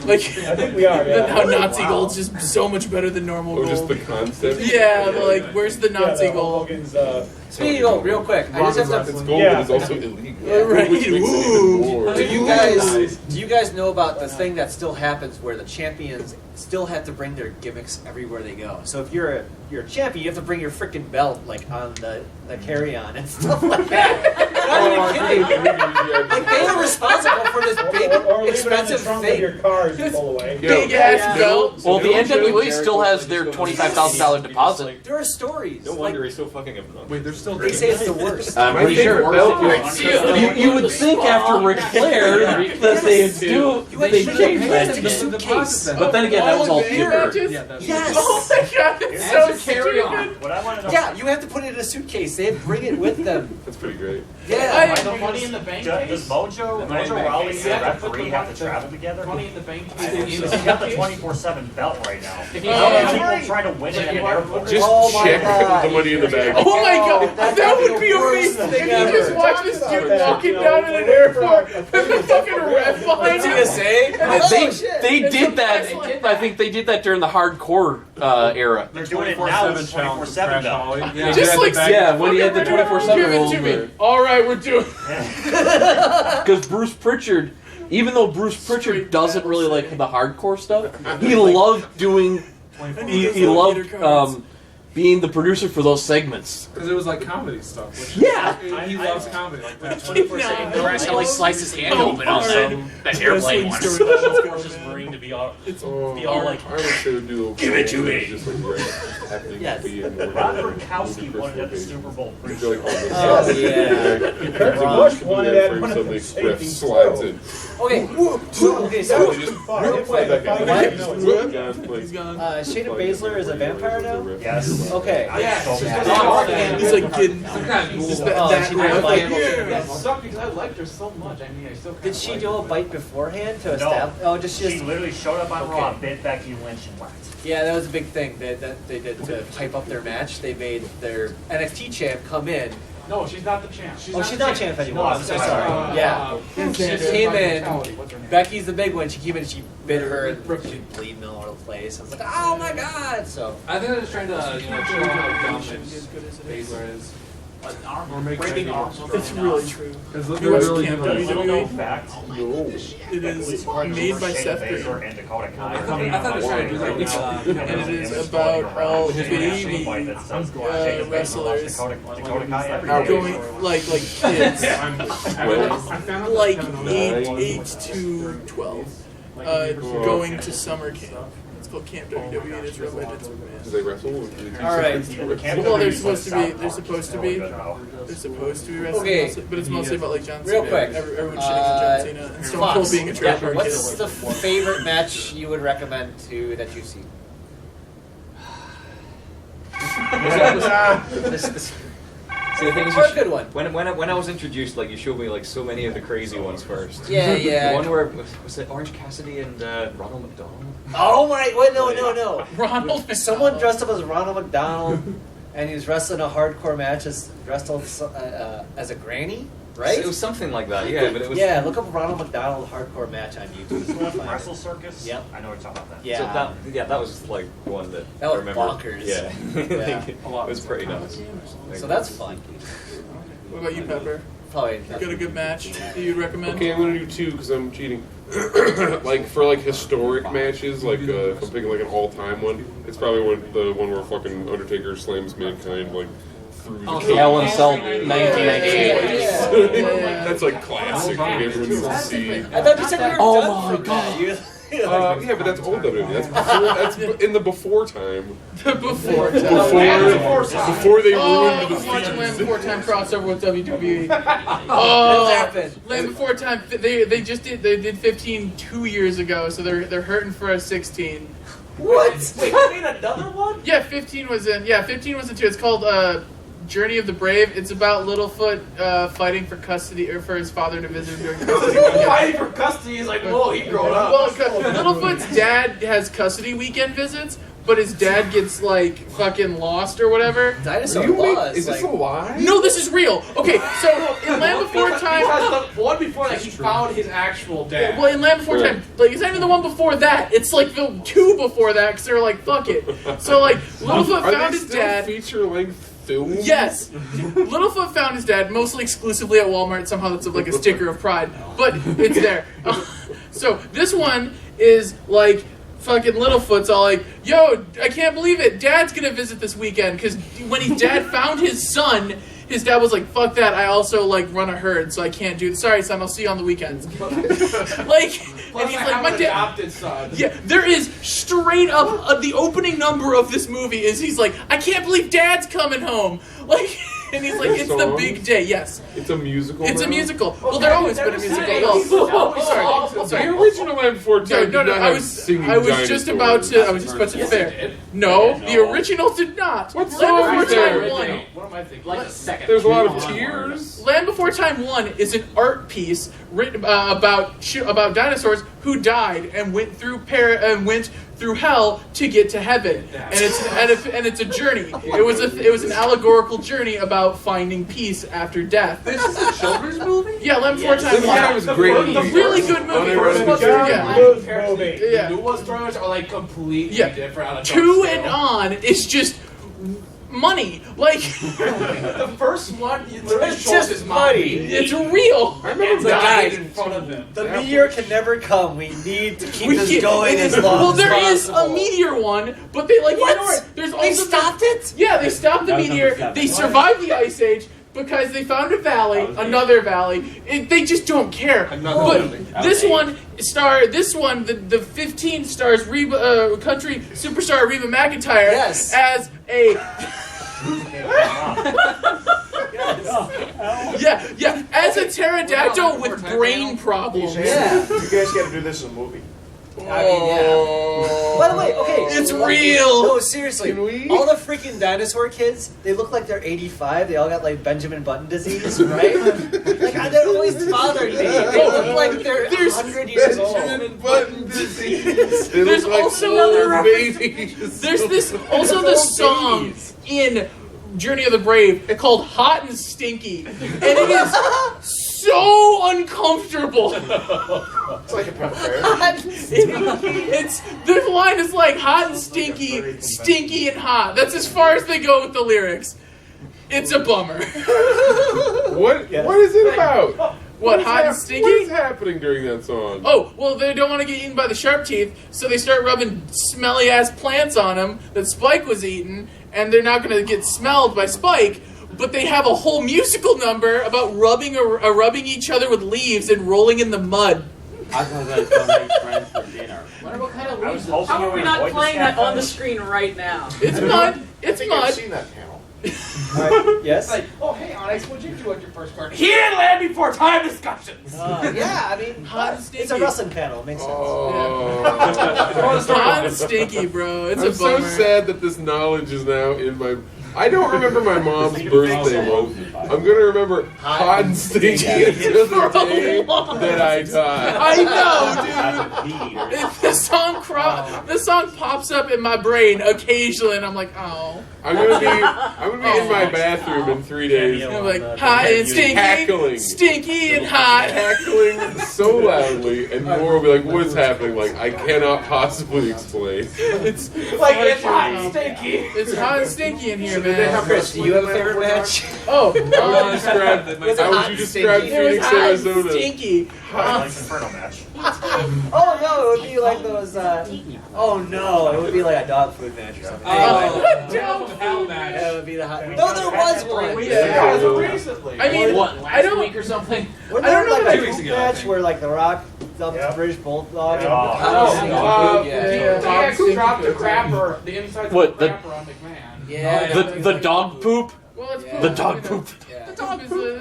Like, I think we are, yeah. how Nazi gold's just so much better than normal Or just gold. the concept. Yeah, like, where's the Nazi gold? Hogan's, Speaking of gold, real quick, I just have It's to. gold, Yeah. but it's also illegal. Right. Which makes it Ooh. even more. Do you guys know about the thing that still happens where the champions still have to bring their gimmicks everywhere they go? So if you're a champion, you have to bring your freaking belt like on the carry-on and stuff like that. Not even kidding. Like they were responsible for this big, or leave expensive it on the trunk thing. of your car as you pull away. Big ass belt. Well, the NWA still has their $25,000 deposit. There are stories. No wonder he's so fucking obnoxious. Wait, there's still. They say it's the worst. I'm pretty sure. You would think after Ric Flair that they'd change that. But then again, that was all paper. Yes. Oh my god, it's so carry on. stupid. What I want to know. Yeah, you have to put it in a suitcase. They bring it with them. That's pretty great. Yeah. Like the Money in the Bank Does case? Mojo Rawley and the Yeah, referee have to travel together? Money in the Bank Because case. he's got the 24/7 belt right now. If you How don't many have people try to win it in an airport? Just Oh my check God. the Money in the Bag. Oh my god, that's that the would be worst amazing. thing If you ever. just watch this dude that, walking you know, down in an airport with the fucking ref behind him. They did that. I think they did that during the hardcore era. They're doing it now with 24/7 belt. Just like when he had the 24/7 give it rules. to me. All right, we're doing. Because Bruce Pritchard, even though Bruce Pritchard doesn't really like the hardcore stuff, he loved doing. He loved being the producer for those segments. Because it was like comedy stuff. Which Yeah. he loves comedy like that. 24/7 crash, how he sliced his hand Oh, open on some that airplane one. Forces Marine to be all like. I wish they would do a Give it to me. Just like happening Yes. to be in the Rob Gronkowski won it at the Super Bowl Oh pre-show. Oh, yeah. Curtsy Bush won it at one of the safety slides in. Okay. Okay, so They just Real quick, back in. what? He's gone. Shayna Baszler is a vampire now? Yes. Okay. Yeah, So she's bad. got He's like getting. some kind of Just ghoul. that, Oh, that she did a bite. That sucked because I liked her so much. I mean, I still kind Did of she like do a her. bite beforehand to No. establish? Oh, just She literally showed up on Raw, bit Becky Lynch, and left. Yeah, that was a big thing that they did to hype up their match. They made their NXT champ come in. No, she's not the champ. She's not champ anymore. No, I'm so I'm sorry. sorry. Yeah. She Can't came in. What's her name? Becky's the big one. She came in and she bit her and she bleeding all over the place. I was like, oh my god. So I think they're just trying to, show how dumb As good as it is. Baszler is. Or Arm, make breaking Becky arms. It's really true. Because look You watch really Camp good. WWE? Little known fact. It is made by Seth Green. And Dakota Kai. I thought they were trying to do like, And it is about all baby wrestlers Dakota Kai every going like kids, I found out like that Kevin 8 to 12, going to summer camp. It's called Camp WWE. And it's run by Vince Do McMahon. they wrestle? all right. Well, they're supposed to be wrestling, Okay. mostly, but it's mostly about like John Cena. Real quick. Everyone's shitting on John Cena and Stone Cold Fox, being a trailer park what's kid. the favorite match you would recommend to that you've seen? See, the thing is, Or a good one. when I was introduced, like you showed me like so many of the crazy ones first. Yeah, yeah. The one where was it Orange Cassidy and Ronald McDonald? Oh my! Wait, no. Ronald. Someone dressed up as Ronald McDonald, and he was wrestling a hardcore match dressed up as a granny, right? It was something like that, yeah. But it was Yeah, look up Ronald McDonald hardcore match on YouTube. Wrestle Circus? Yep. I know what you're talking about that. Yeah. So that was like one that That I was remember. bonkers. Yeah, Yeah. it was pretty nuts. So that's fun. What about you, Pepper? Probably. Got a good match that you'd recommend? Okay, I'm gonna do two because I'm cheating. Like for like historic matches, like if I'm picking like an all-time one, it's probably the one where fucking Undertaker slams Mankind like through the Hell in Cell 1998. Yeah. That's like classic. Everyone needs to see. I thought you said you were Oh done my from God. that. Yeah, but that's old WWE. That's in the before time. Before Before they ruined the watch Land feud. Before Time crossover with WWE. That Oh, happened. Land Before Time. They did 15 2 years ago, so they're hurting for a 16. What? Wait, you made another one? Yeah, 15 was in. Yeah, 15 was in 2. It's called Journey of the Brave. It's about Littlefoot fighting for custody or for his father to visit him during custody. Fighting for custody is like, whoa, he grown up. Well, Littlefoot's dad has custody weekend visits, but his dad gets like fucking lost or whatever. Dinosaur Laws. Is this like, a lie? No, this is real. Okay, so in Land Before Time. Because the one before that, he found his actual dad. Well, in Land Before Time, like it's not even the one before that. It's like the 2 before that, because they're like, fuck it. So like, Littlefoot Are found they his still dad. feature-length films? Yes, Littlefoot found his dad mostly exclusively at Walmart. Somehow that's like a sticker of pride, but it's there. So this one is like fucking Littlefoot's all like, "Yo, I can't believe it! Dad's gonna visit this weekend because when his dad found his son." his dad was like, "Fuck that! I also like run a herd, so I can't do. Sorry, son. I'll see you on the weekends." Like, and he's like, "My dad." Adopted son. Yeah, there is straight up the opening number of this movie is he's like, "I can't believe Dad's coming home." Like. And he's like, it's the big day. Yes. It's a musical. It's now? a musical. Well, there always been a musical. Well, sorry. The original Man Before Time No, did not I have was singing just about to fair. No, the original did not. What Land song Before is there? Time 1. What am I thinking? Like a second. There's a lot of tears. Land Before Time 1 is an art piece written about dinosaurs who died and went through hell to get to heaven, and it's a journey. It was an allegorical journey about finding peace after death. This is a children's movie? Yeah, Land Before Time 1. Yeah, it was great. A really good movie. The new ones stories are like completely different. On a 2 and on is just money. Like the first one, he literally It's shows just his money. it's real. I remember The died guys- in front of him. The meteor can never come. We need to keep this can't- going as long Well, as there is possible. a meteor one, but they like What? ignore it. There's They also stopped it? Yeah, they stopped the That was meteor. number 7. They survived the ice age because they found a valley, another valley. They just don't care. But this one, the 15 stars country superstar Reba McEntire Yes. as a as a pterodactyl with brain problems. Yeah. You guys got to do this in a movie. I mean, yeah. By the way, okay. It's real. No, seriously. Can we? All the freaking dinosaur kids, they look like they're 85. They all got like Benjamin Button disease, right? Like, that always bothered me. They look like they're 100 years old. Benjamin Button disease. They There's look like also old babies. There's this also the song in Journey of the Brave called "Hot and Stinky," and it is so uncomfortable. It's like a pep fair. It's the line is like "hot and stinky, stinky and hot." That's as far as they go with the lyrics. It's a bummer. What is it about? What, hot and stinky? What is happening during that song? Oh, well, they don't want to get eaten by the sharp teeth, so they start rubbing smelly-ass plants on them that Spike was eating, and they're not going to get smelled by Spike, but they have a whole musical number about rubbing each other with leaves and rolling in the mud. I thought that was somebody's friend for dinner. What kind of I was leaves? hoping How you are we would not avoid playing this that on the half-hour. screen right now? It's mud. It's I've mud. seen that panel. Yes? It's like, oh, hey, Onyx, what'd you do at your first party? Here at Land Before Time discussions. Yeah, I mean, Hot and stinky. it's a wrestling panel. It makes sense. Hot and stinky, bro. It's I'm a so bummer. sad that this knowledge is now in my. I don't remember my mom's birthday month. I'm gonna remember hot and stinky until the day that I die. I know, dude. The song pops up in my brain occasionally, and I'm like, oh. I'm gonna be in my bathroom in 3 days, I'm like, hot and stinky, cackling. stinky and hot. cackling so loudly, and Laura will be like, "What is happening?" Like, I cannot possibly explain. It's Like it's hot and stinky. It's hot and stinky in here, They man. have Chris, do you have a favorite match? Oh, How would you describe it was Phoenix, hot and Arizona? stinky. Like Inferno match. Oh no, it would be like those. Oh no, it would be like a dog food match or something. What Dog hell match. Yeah, it would be the hot. No, there was one. Yeah. Recently. I mean, What, I last don't. week or something? Wasn't I don't there know like that a 2 weeks food ago, I match think. where like The Rock dumped the British Bulldog and Oh. hot Yeah. The ex dropped the crapper, the inside What, of the the- crapper on McMahon. Yeah. The dog poop? Well, it's cool. The dog You know. poop. The dog poop.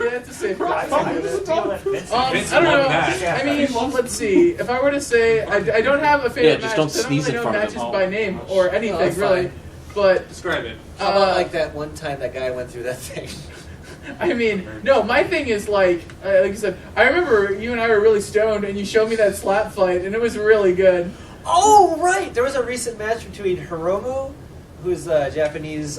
Yeah, it's a safe I place. feel that Vince I Vince don't won know. that. I mean, let's see. If I were to say, I don't have a favorite Yeah, just match. don't 'cause I sneeze really in know front of matches him. by name or anything that's really. fine. But Describe it. How about like that one time that guy went through that thing? I mean, no. My thing is like I said. I remember you and I were really stoned, and you showed me that slap fight, and it was really good. Oh right, there was a recent match between Hiromu, who's a Japanese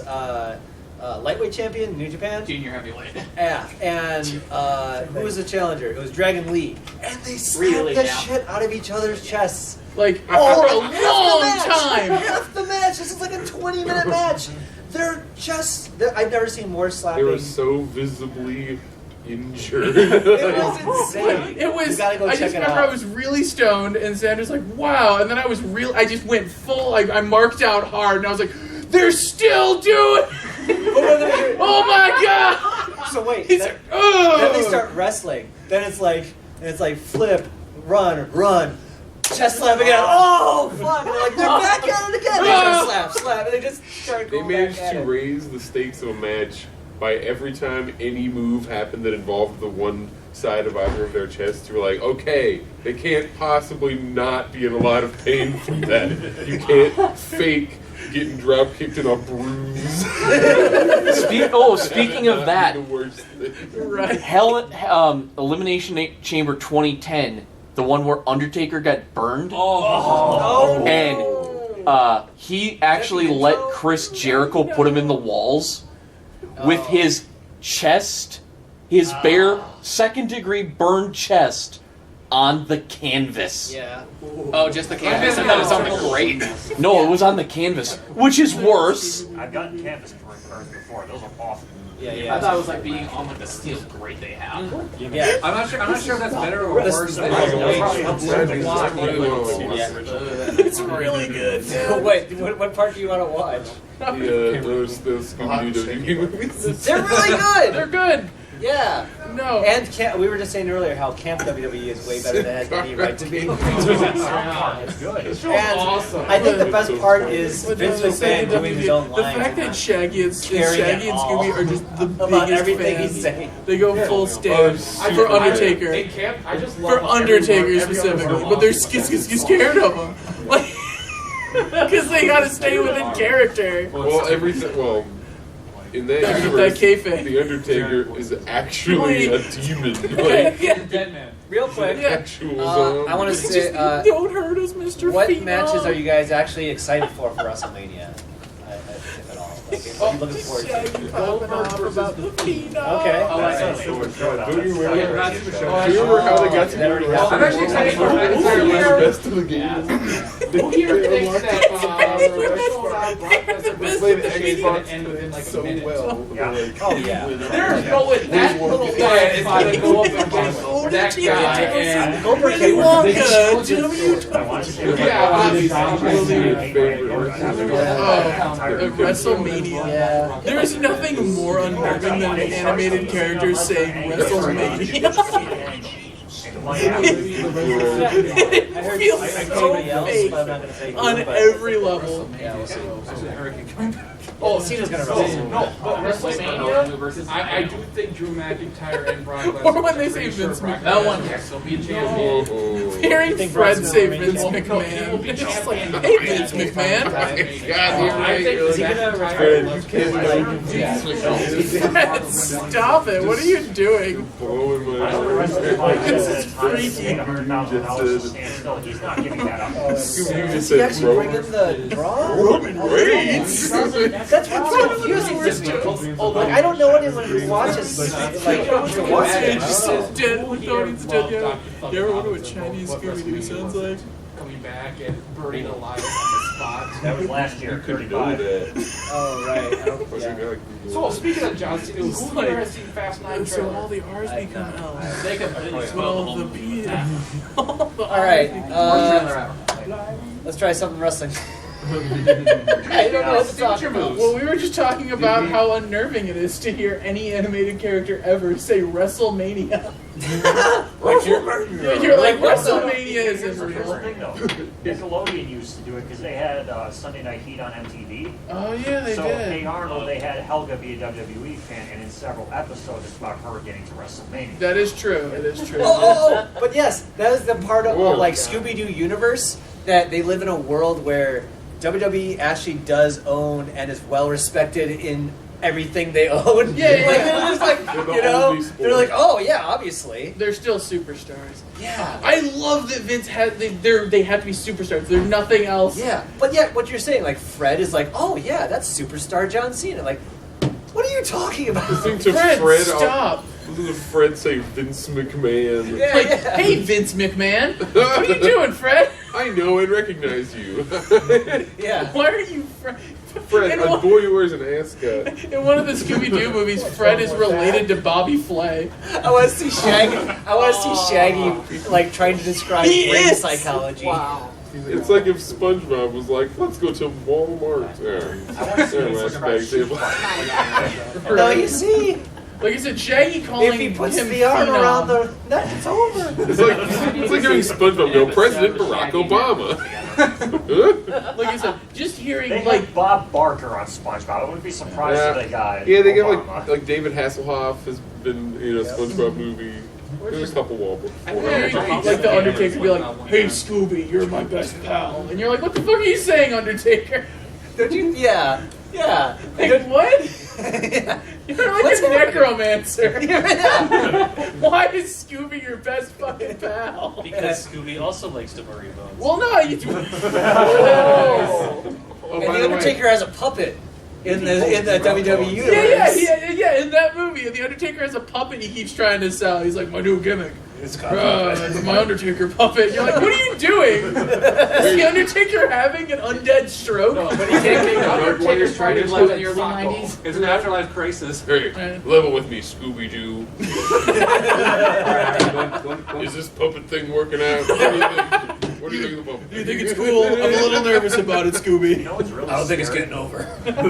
lightweight champion in New Japan. Junior heavyweight. Yeah, and who was the challenger? It was Dragon Lee, and they slapped Really the now. shit out of each other's chests. Like for Oh, a half the long match! time. Half the match. This is like a 20-minute match. I've never seen more They slapping. were so visibly injured. It was insane. It was. You gotta go I check just it remember out. I was really stoned, and Sandra's like, "Wow!" And then I just went full. I marked out hard, and I was like, "They're still doing." Oh my god! So wait, He's then, like, "Oh!" then they start wrestling. Then it's like flip, run, chest slap again. Oh fuck! And they're like, they're back at it again. They start slap, and they just start They going managed back at to it. raise the stakes of a match by every time any move happened that involved the one side of either of their chests. You were like, okay, they can't possibly not be in a lot of pain from that. You can't fake getting drop kicked in a bruise. Speaking of that, The worst thing. Right. Elimination Chamber 2010, the one where Undertaker got burned, Oh. and he actually let Chris Jericho put him in the walls with his chest, his bare second-degree burned chest on the canvas. Yeah. Oh, just the canvas. I thought it was on the grate. No, it was on the canvas, which is worse. I've gotten canvas burns before. Those are awful. Yeah. I thought it was like being on like the steel grate they have. Yeah. I'm not sure if that's better or worse than It's really good. Wait, what part do you want to watch? Those Scooby Doo movies. They're really good. They're good. Yeah. No. And we were just saying earlier how camp WWE is way better than it has any right to be. It's good. And I think the best part is Vince McMahon doing his own The line. fact that Shaggy and Carrying it Scooby all. are just the About biggest everything fans. he's saying. They go full stand for Undertaker. In camp, I just For love Undertaker specifically, but they're scared of him. Like, because they gotta stay within character. Well, everything. Well, in that That universe, kayfabe. the Undertaker is actually a demon. Like, Dead man. Real quick, Yeah. actual I want to say, Don't hurt us, Mr. what Phenom. matches are you guys actually excited for WrestleMania? If at all. Like, what are you looking forward to? Shaggy popping off about the Phenom. Okay. Oh, that's do you Yeah, remember? not super Do sure. you remember how they got to That already do happened. I'm actually excited for that entire the year. best of the game? Who here thinks that Brock They played Xbox gonna end within like a so minute? well. Yeah. Like, Oh yeah. There's no way that little guy is gonna go up against that guy and Goldberg Willy came Wonka, W. I want to see WrestleMania. Yeah. There is nothing more unnerving than an animated character saying WrestleMania. It I heard feels somebody so else, fake but I'm not gonna say who, on but- every level. Yeah, we'll see. Oh, Cena's gonna so, wrestle. no, but WrestleMania, I do think Drew McIntyre and Brock Lesnar. Or when they say I'm pretty Vince sure Brock McMahon. That one Lesnar can still be a oh, champion. oh. Hearing think Fred Brock's say gonna Vince win? McMahon, it's just like, hey Vince McMahon. God, Is he gonna Fred, retire? you can't Fred, stop it! What are you doing? blowing my mind. This is freaky. He's not giving that up. You Does just he said actually bring Roman. in the draw? Roman Reigns. That's what's so confusing to me. Like, I don't know anyone who watches, like, to watch it. Just dead. Tony's dead yet. You ever wonder what Chinese Scooby Doo sounds like? coming back and burning alive on the spot. That was last year, Couldn't know 35. that. Oh, right. I don't, I was yeah. thinking, like, So speaking of John Cena, It's who like- here has seen Fast 9 So trailer? all the R's become L's. They completely Well, spoiled the the P. whole movie. All right. Trailer out. Let's try something wrestling. I don't know what to talk about. Well, we were just talking about how unnerving it is to hear any animated character ever say WrestleMania. You're like, WrestleMania Here's isn't the real. thing though, Nickelodeon used to do it because they had Sunday Night Heat on MTV. Oh, yeah, they So did. Hey Arnold, they had Helga be a WWE fan, and in several episodes it's about her getting to WrestleMania. That is true. It is true. Oh, but yes, that is the part of Whoa. like Scooby Doo universe that they live in a world where WWE actually does own and is well respected in everything they own. Yeah, yeah. Like, they're just like, They're the you know, only sport. they're like, oh yeah, obviously. They're still superstars. Yeah. I love that Vince had they have to be superstars. There's nothing else. Yeah, but yet what you're saying, like Fred is like, oh yeah, that's superstar John Cena. Like, what are you talking about? Listening to Fred, Fred, stop. Listen to Fred say Vince McMahon. Yeah, Like, yeah. hey Vince McMahon, what are you doing, Fred? I know and recognize you. Yeah. Why are you Fred? Fred, In a one- boy who wears an ascot. In one of the Scooby Doo movies, Fred is related to Bobby Flay. I want to see Shaggy. I want to see Shaggy like trying to describe He brain is. psychology. Wow. It's like if SpongeBob was like, let's go to Walmart. No, you see, Like I said, Shaggy calling if he puts him the arm phenom. around the neck, it's over. It's like hearing SpongeBob go, President Barack Obama. Like I said, just hearing They like had Bob Barker on SpongeBob. I wouldn't be surprised if they got Yeah, they get Obama. like David Hasselhoff has been in a SpongeBob movie. There's a couple wall before. hearing, like the Undertaker be like, "Hey Scooby, you're my best pal," and you're like, "What the fuck are you saying, Undertaker?" Don't you? Yeah. Like what? Yeah. You're like What's a happening? necromancer. Yeah. Why is Scooby your best fucking pal? Because Scooby also likes to bury bones. Well, no, you. Oh. Oh, And by the the way, Undertaker has a puppet in the WWE universe. Yeah. In that movie, the Undertaker has a puppet he keeps trying to sell. He's like, my new gimmick. My Undertaker puppet. You're like, what are you doing? Is the Undertaker having an undead stroke? No, but he can't make Undertaker's trying to live in the early 90s. It's an afterlife crisis. Hey, level with me, Scooby Doo. Is this puppet thing working out? What do you think of the puppet? Do you think it's cool? I'm a little nervous about it, Scooby. You know what's really I don't think it's scary? getting over.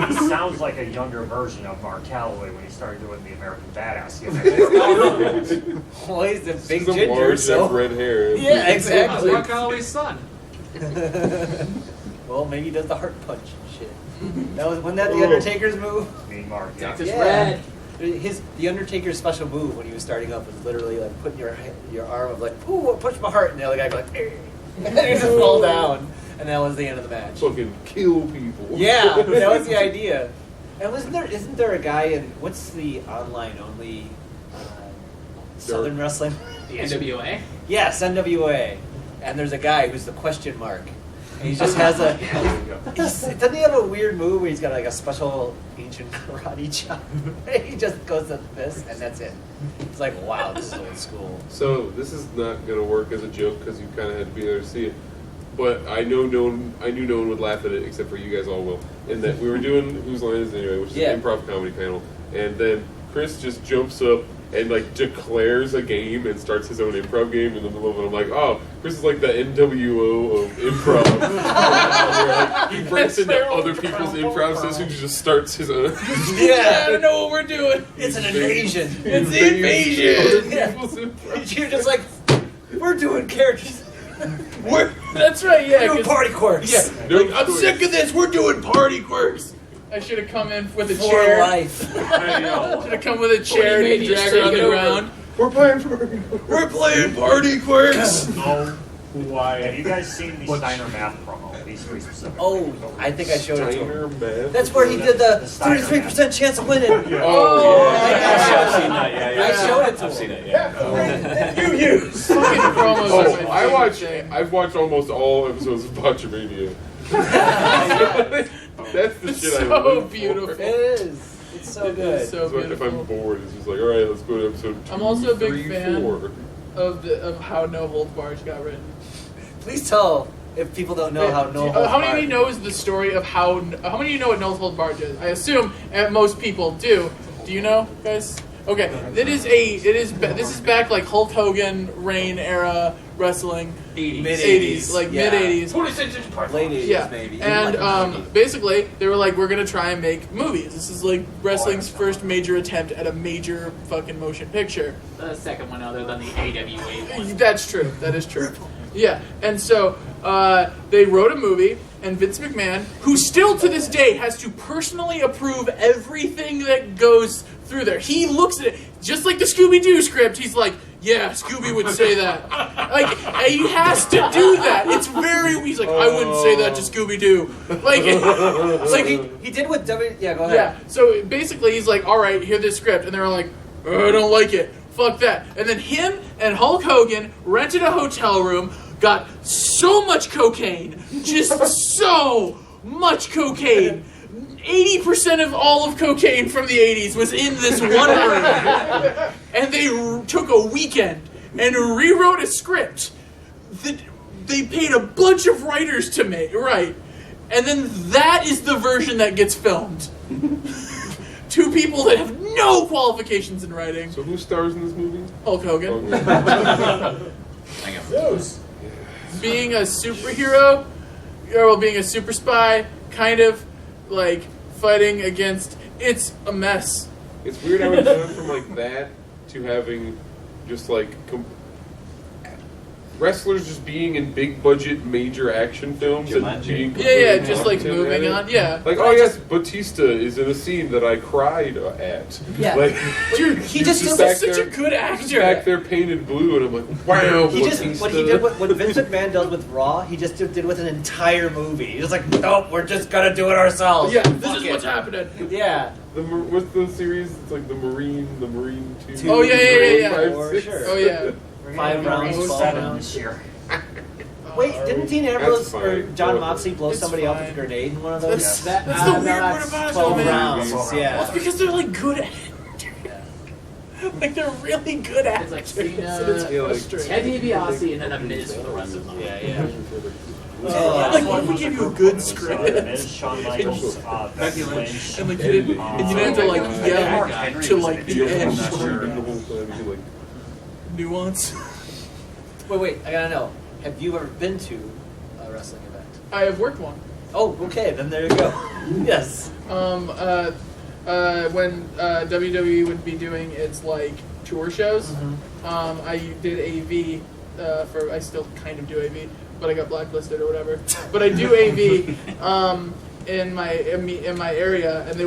He sounds like a younger version of Mark Calloway when he started doing the American Badass. Well, he's a big He's a ginger, large so. enough red hair. Yeah, exactly. Mark Calloway's son. Well, maybe he does the heart punch and shit. Wasn't that the Undertaker's move? Mean Mark, yeah. Texas Red. The Undertaker's special move when he was starting up was literally like putting your arm of like, ooh, push my heart, and the other guy go like, and he just fall down, and that was the end of the match. Fucking kill people. Yeah, that was the idea. And isn't there a guy in what's the online only Southern wrestling? The NWA. Yes, NWA. And there's a guy who's the question mark. And he just has doesn't he have a weird move where he's got like a special ancient karate chop? He just goes like this, and that's it. It's like, wow, this is old school. So this is not gonna work as a joke because you kind of had to be there to see it. But I knew no one would laugh at it except for you guys all will. In that we were doing Whose Line Is It Anyway, which is an improv comedy panel, and then Chris just jumps up and like declares a game and starts his own improv game in the middle of it. I'm like, oh, Chris is like the NWO of improv. Where, like, he breaks into other people's improv sessions and just starts his own. Yeah, I don't know what we're doing. It's an invasion. It's the invasion. Yeah. You're just like, we're doing characters. That's right, yeah. We're doing 'cause- party quirks. Yeah, No like, I'm choice. sick of this. We're doing party quirks. I should have come in with a For chair. life. Should have come with a chair made and you drag her on take the it over. ground. We're playing for We're playing party quirks. Have you guys seen the Steiner math promo? These three specific. Oh, I think I showed it to him. Steiner math. That's where he did the 33% chance of winning. Oh, I've seen that, yeah. I showed it to I've him. seen it, yeah. Fucking promos are my favorite. I've watched almost all episodes of Botchamania. That's the shit I So live for. beautiful. It is. It's so good. It's so So if I'm beautiful. bored, it's just like, all right, let's go to episode 2, I'm also a big 3, fan 4. Of how No Holds Barred got written. Please tell if people don't know how No Holds How many of Barred- you knows the story of how many of you know what No Holds Barred is? I assume most people do. Do you know, guys? Okay, this is back like Hulk Hogan, Reign era wrestling, 80s, like Yeah. mid 80s. Late 80s, Yeah, maybe. and basically they were like, we're gonna try and make movies. This is like wrestling's first major attempt at a major fucking motion picture. The second one other than the AWA one. That's true. That is true. Yeah, and so they wrote a movie, and Vince McMahon, who still to this day has to personally approve everything that goes through there. He looks at it just like the Scooby Doo script. He's like, "Yeah, Scooby would say that." Like he has to do that. It's very. He's like, "I wouldn't say that to Scooby Doo." Like, it's like he did with W. Yeah, go ahead. yeah. So basically, he's like, "All right, hear this script," and they were like, "I don't like it. Fuck that." And then him and Hulk Hogan rented a hotel room, got so much cocaine, just so much cocaine. 80% of all of cocaine from the 80s was in this one room. And they took a weekend and rewrote a script that they paid a bunch of writers to write. And then that is the version that gets filmed. Two people that have no qualifications in writing. So who stars in this movie? Hulk Hogan. Zeus. being a superhero, or being a super spy, kind of like fighting against. It's a mess. It's weird how it's gone from like that to having just like wrestlers just being in big budget major action films and being just like moving on. Yeah, like yes, Batista is in a scene that I cried at. Yeah, like dude, he just is such a good actor. Back there painted blue, and I'm like, wow. He just what he did, what Vince McMahon does with Raw, he just did with an entire movie. He's just like, nope, we're just gonna do it ourselves. Yeah, this is what's happening. Yeah. What's the series? It's like the Marine 2. Oh yeah. 5, 6. Sure. Oh yeah. 5 rounds, 12 7 rounds. this year. Wait, didn't Dean Ambrose That's or fine. John Moxley blow It's somebody up fine. with a grenade in one of those? That's the weird part about it, 12 man. rounds, Well, yeah. it's because they're like good actors. Like they're really good It's actors. like Cena, It's frustrating. Ted DiBiase, and then a Miz for the rest of them. Yeah. Like, what if we give you a good script? Miz, Shawn Michaels, Becky Lynch. And like you didn't have to like yell to like the end. Nuance. Wait, I gotta know. Have you ever been to a wrestling event? I have worked one. Oh, okay, then there you go. Yes. When WWE would be doing its like tour shows, I did AV for. I still kind of do AV, but I got blacklisted or whatever. But I do AV in my area, and they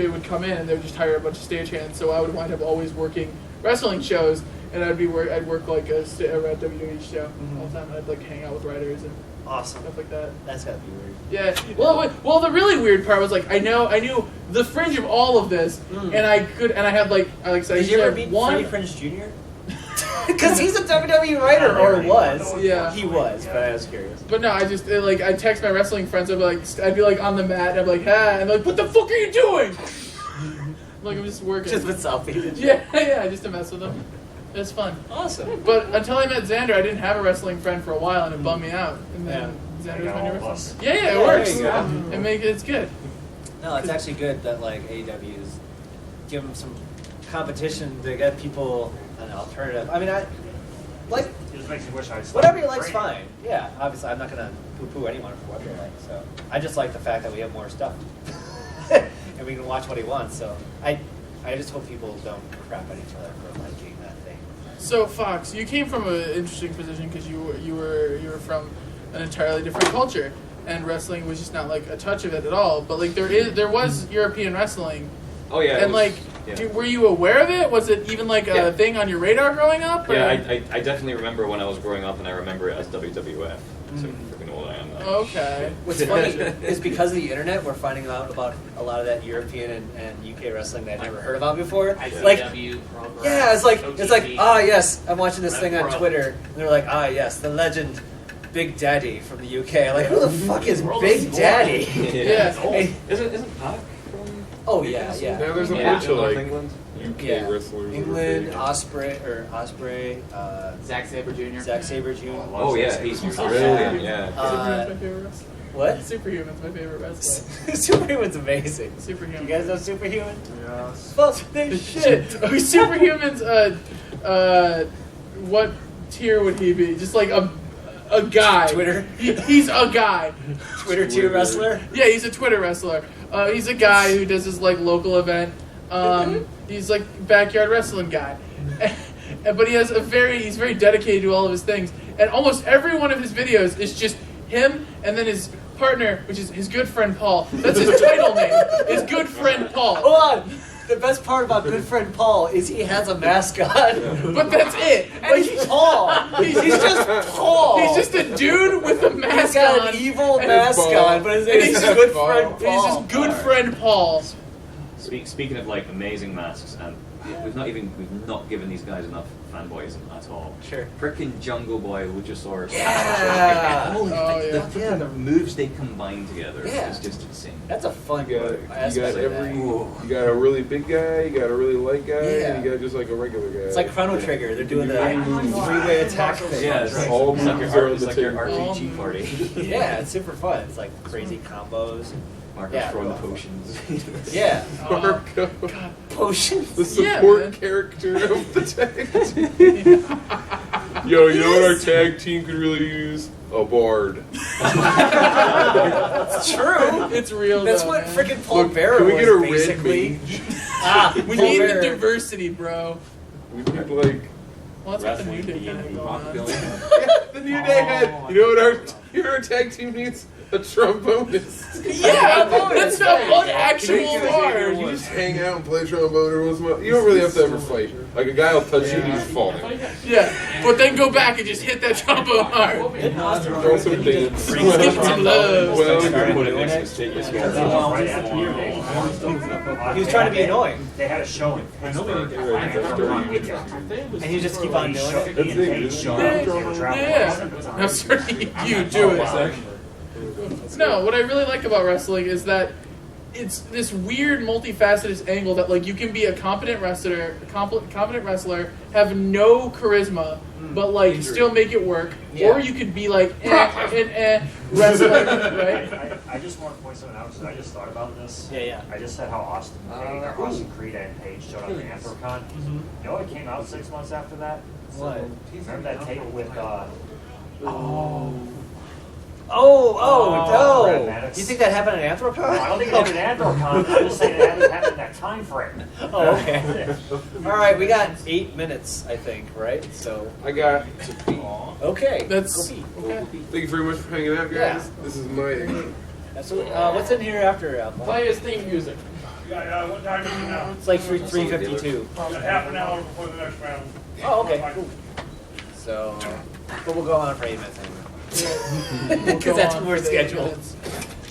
would come in and they would just hire a bunch of stagehands. So I would wind up always working wrestling shows, and I'd work like a WWE show all the time. I'd like hang out with writers and Awesome. stuff like that. That's gotta be weird. Yeah. Well, the really weird part was like I knew the fringe of all of this, and I had like I said, Did you ever meet Freddie Prinze Jr.? Because he's a WWE writer, or was. Yeah. He was, but I was curious. But no, I just I text my wrestling friends. I'd be like on the mat, and I'd be like, "Ha!" and they're like, "What the fuck are you doing?" Like I'm just working. Just with selfies. Yeah, just to mess with them. It's fun. Awesome. But until I met Xander, I didn't have a wrestling friend for a while, and it bummed me out. And then Xander was my new wrestling. Yeah, it works. It's good. No, it's actually good that like AEW's give them some competition to get people an alternative. I mean, I like. It just makes me wish I'd Whatever you like's fine. Yeah, obviously, I'm not gonna poo-poo anyone for what they like. So I just like the fact that we have more stuff, and we can watch what he wants. So I just hope people don't crap at each other for liking that thing. So Fox, you came from an interesting position because you were from an entirely different culture, and wrestling was just not like a touch of it at all. But like there was European wrestling. Oh yeah. And were you aware of it? Was it even like a thing on your radar growing up? Or? Yeah, I definitely remember when I was growing up, and I remember it as WWF. So freaking old I am now. Okay. What's funny is because of the internet, we're finding out about a lot of that European and UK wrestling that I'd never heard about before. Like, yeah, it's like yes, I'm watching this thing on Twitter, and they're like, yes, the legend Big Daddy from the UK. Like, who the fuck is Big Daddy? Yeah. Isn't Pac from? Oh yeah. Now there's a bunch of like England. UK wrestlers. England, Osprey, Zack Sabre Jr. Zack Sabre Jr. Oh yeah, he's brilliant. Yeah. Superhuman's my favorite wrestler. What? Superhuman's my favorite wrestler. Superhuman's amazing. Superhuman. You guys know Superhuman? Yes. Well, they Shit. Superhuman's what tier would he be? Just like a guy. Twitter? He's a guy. Twitter tier wrestler? Yeah, he's a Twitter wrestler. He's a guy who does his like local event. He's like backyard wrestling guy. But he's very dedicated to all of his things. And almost every one of his videos is just him and then his partner, which is his good friend Paul. That's his title name. His good friend Paul. Hold on. The best part about good friend Paul is he has a mascot. But that's it. And he's Paul. He's just Paul. He's just a dude with a mask He's got on. an evil mask on, but his name is good friend Paul. He's just good friend Paul. Speaking of like amazing masks, and we've not given these guys enough fanboyism at all. Sure. Frickin' Jungleboy, Luchasaurus. Yeah. The moves they combine together is just insane. That's a fun You got you got a really big guy, you got a really light guy, and you got just like a regular guy. It's like Chrono Trigger. They're doing the three-way attack thing. Yeah, it's all like moves your are on the table. RPG party. Yeah, it's super fun. It's like crazy combos. Marco's throwing the potions. Yeah. Marco. Potions. The support character of the tag team. Yo, you know what our tag team could really use? A aboard. It's true. It's real. That's though, what man. freaking Paul Look, Bearer can we was get a red basically. mage? We Paul need the Bearer. diversity, bro. We need like Well, that's what the New Day kind of going on. the New Day had. You know what our tag team needs? A trombonist. Yeah, that's not one actual You word. just hang out and play trombone every once in a while. You don't really have to ever fight. Like a guy will touch you and you just fall down. Yeah, but then go back and just hit that trombone hard. Also dance. Give it some love. Well, He was trying to be annoying, They had a show in Pittsburgh. and he just keep on doing it. Yeah, I'm sorry, you do it. No, what I really like about wrestling is that it's this weird, multifaceted angle that like you can be a competent wrestler, have no charisma, but like still make it work, Yeah. or you could be like wrestling, right? I just want to point something out because I just thought about this. Yeah. I just said how Austin Creed and Paige showed up at Anthrocon. You know what came out 6 months after that? What? Remember that tape with Brad Maddox? You think that happened at Anthrocon? I don't think it happened at Anthrocon. I'm just saying it happened in that time frame. Oh, okay. All right, we got 8 minutes, I think, right? So. I got to pee. Okay. That's go pee. okay. Thank you very much for hanging out, guys. Yeah. This is my. Absolutely. What's in here after alcohol? Play his theme music. What time is it now? It's like 3:52. Half an hour before the next round. Oh, okay. Cool. So, but we'll go on for 8 minutes anyway. Because that's when we're scheduled.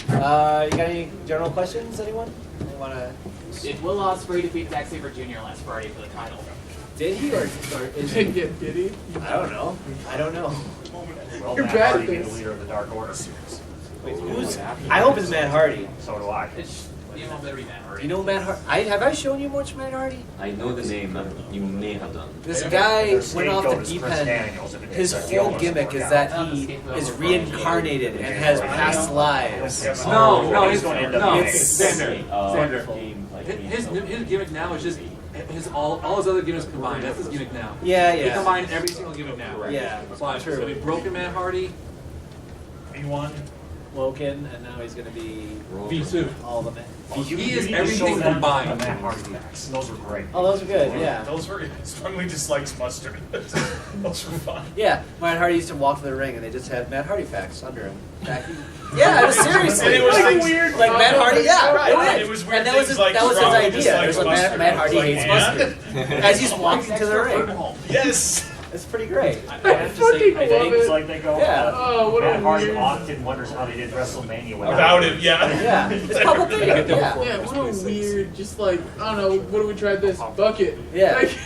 You got any general questions, anyone? You wanna? Did Will Ospreay defeat Zack Sabre Jr. last Friday for the title? Did he or is he? Did he? I don't know. Well, You're Matt bad Hardy at being the this. leader of the Dark Order. Wait, who's? I hope it's Matt Hardy. So do I. You know, better be Matt Hardy. You know Matt Hardy? Have I shown you much Matt Hardy? I know the name. You may have done. This guy Their went off the scapegoat is deep Chris end. Daniels if it His doesn't whole work gimmick is out. that he is reincarnated and has past lives. No, He's going to end up no, being- Xander. His gimmick now is just all his other gimmicks combined. That's his gimmick now. Yeah, He yeah. combined every single gimmick now. Yeah, But, true. So he broken Matt Hardy. V1. Woken, and now he's going to be V2. all the men. He is You need to everything show them combined. the Matt Hardy backs. Those are great. Oh, those are good, yeah. Those were strongly dislikes mustard. Those were fun. Yeah, Matt Hardy used to walk to the ring and they just had Matt Hardy facts under him. Yeah, seriously. And it was like, like weird. Like Matt Hardy, yeah. Right. It was weird And that was his, things like that was his strongly idea. dislikes There's a mustard. Matt Hardy Like, hates yeah. mustard. As he's walking to the ring. Yes. It's pretty great. I have to say, I think it's like they go, Yeah. Oh, what a Matt Hardy weird- often wonders how they did WrestleMania Without him, yeah. Yeah, it's public thing. Yeah. Yeah, what a weird, just like, I don't know, what do we try this? Bucket. Yeah. Like,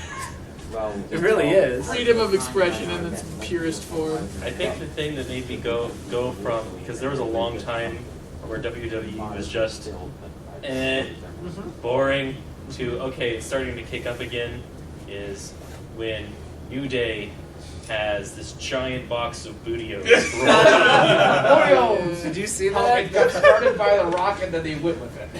It really is. freedom of expression in its purest form. I think the thing that made me go from, because there was a long time where WWE was just boring to okay, it's starting to kick up again, is when New Day has this giant box of Bootios. Oreos! Did you see How that? it got started by The Rock and then they went with it.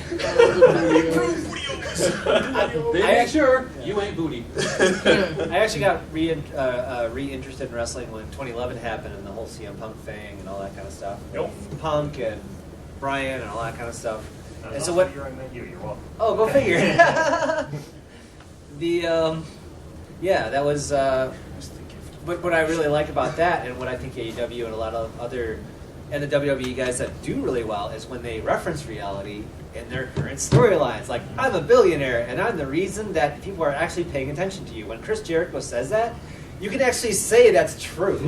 They make sure you ain't booty. I actually got re-interested in wrestling when 2011 happened and the whole CM Punk thing and all that kind of stuff. Yep. Punk and Bryan and all that kind of stuff. And And so so what? You're welcome. Oh, go figure. Yeah, that was. But what I really like about that, and what I think AEW and a lot of other, and the WWE guys that do really well, is when they reference reality in their current storylines. Like, I'm a billionaire, and I'm the reason that people are actually paying attention to you. When Chris Jericho says that, you can actually say that's true.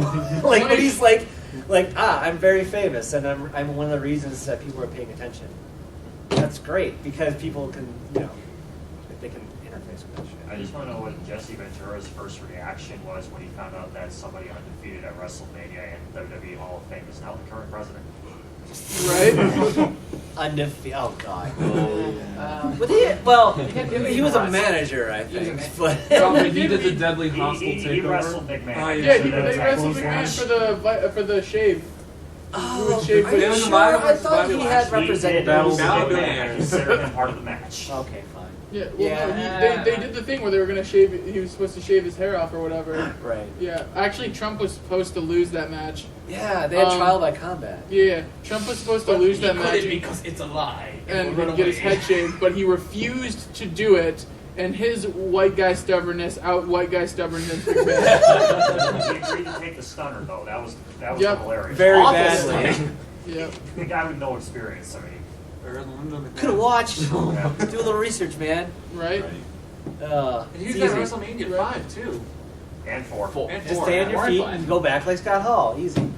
Like when he's like, I'm very famous, and I'm one of the reasons that people are paying attention. That's great because people can, they can interface with that shit. I just want to know what Jesse Ventura's first reaction was when he found out that somebody undefeated at WrestleMania and WWE Hall of Fame is now the current president. Right? Undefeated. Oh God. He was a manager, I think. But Probably he did the deadly hostile He takeover. wrestled McMahon. Oh, Yeah, so they that's wrestled cool. McMahon for the shave. Who would shave Are you his sure? head? I thought he had represented Battle Battle I consider him part of the match. Okay, fine. Yeah, well, no, they did the thing where they were gonna shave. He was supposed to shave his hair off or whatever. Right. Yeah, actually, Trump was supposed to lose that match. Yeah, they had trial by combat. Yeah, Trump was supposed to lose that match because it's a lie. and get his head shaved, but he refused to do it. And his white guy stubbornness white guy stubbornness. He agreed to take the stunner though. That was hilarious. Very Obviously. badly. Yeah. The guy with no experience. I mean, could have watched. Do a little research, man. Right. And he's got WrestleMania 5 too. And 4. And Just 4. stay on your feet Five. and go back like Scott Hall. Easy.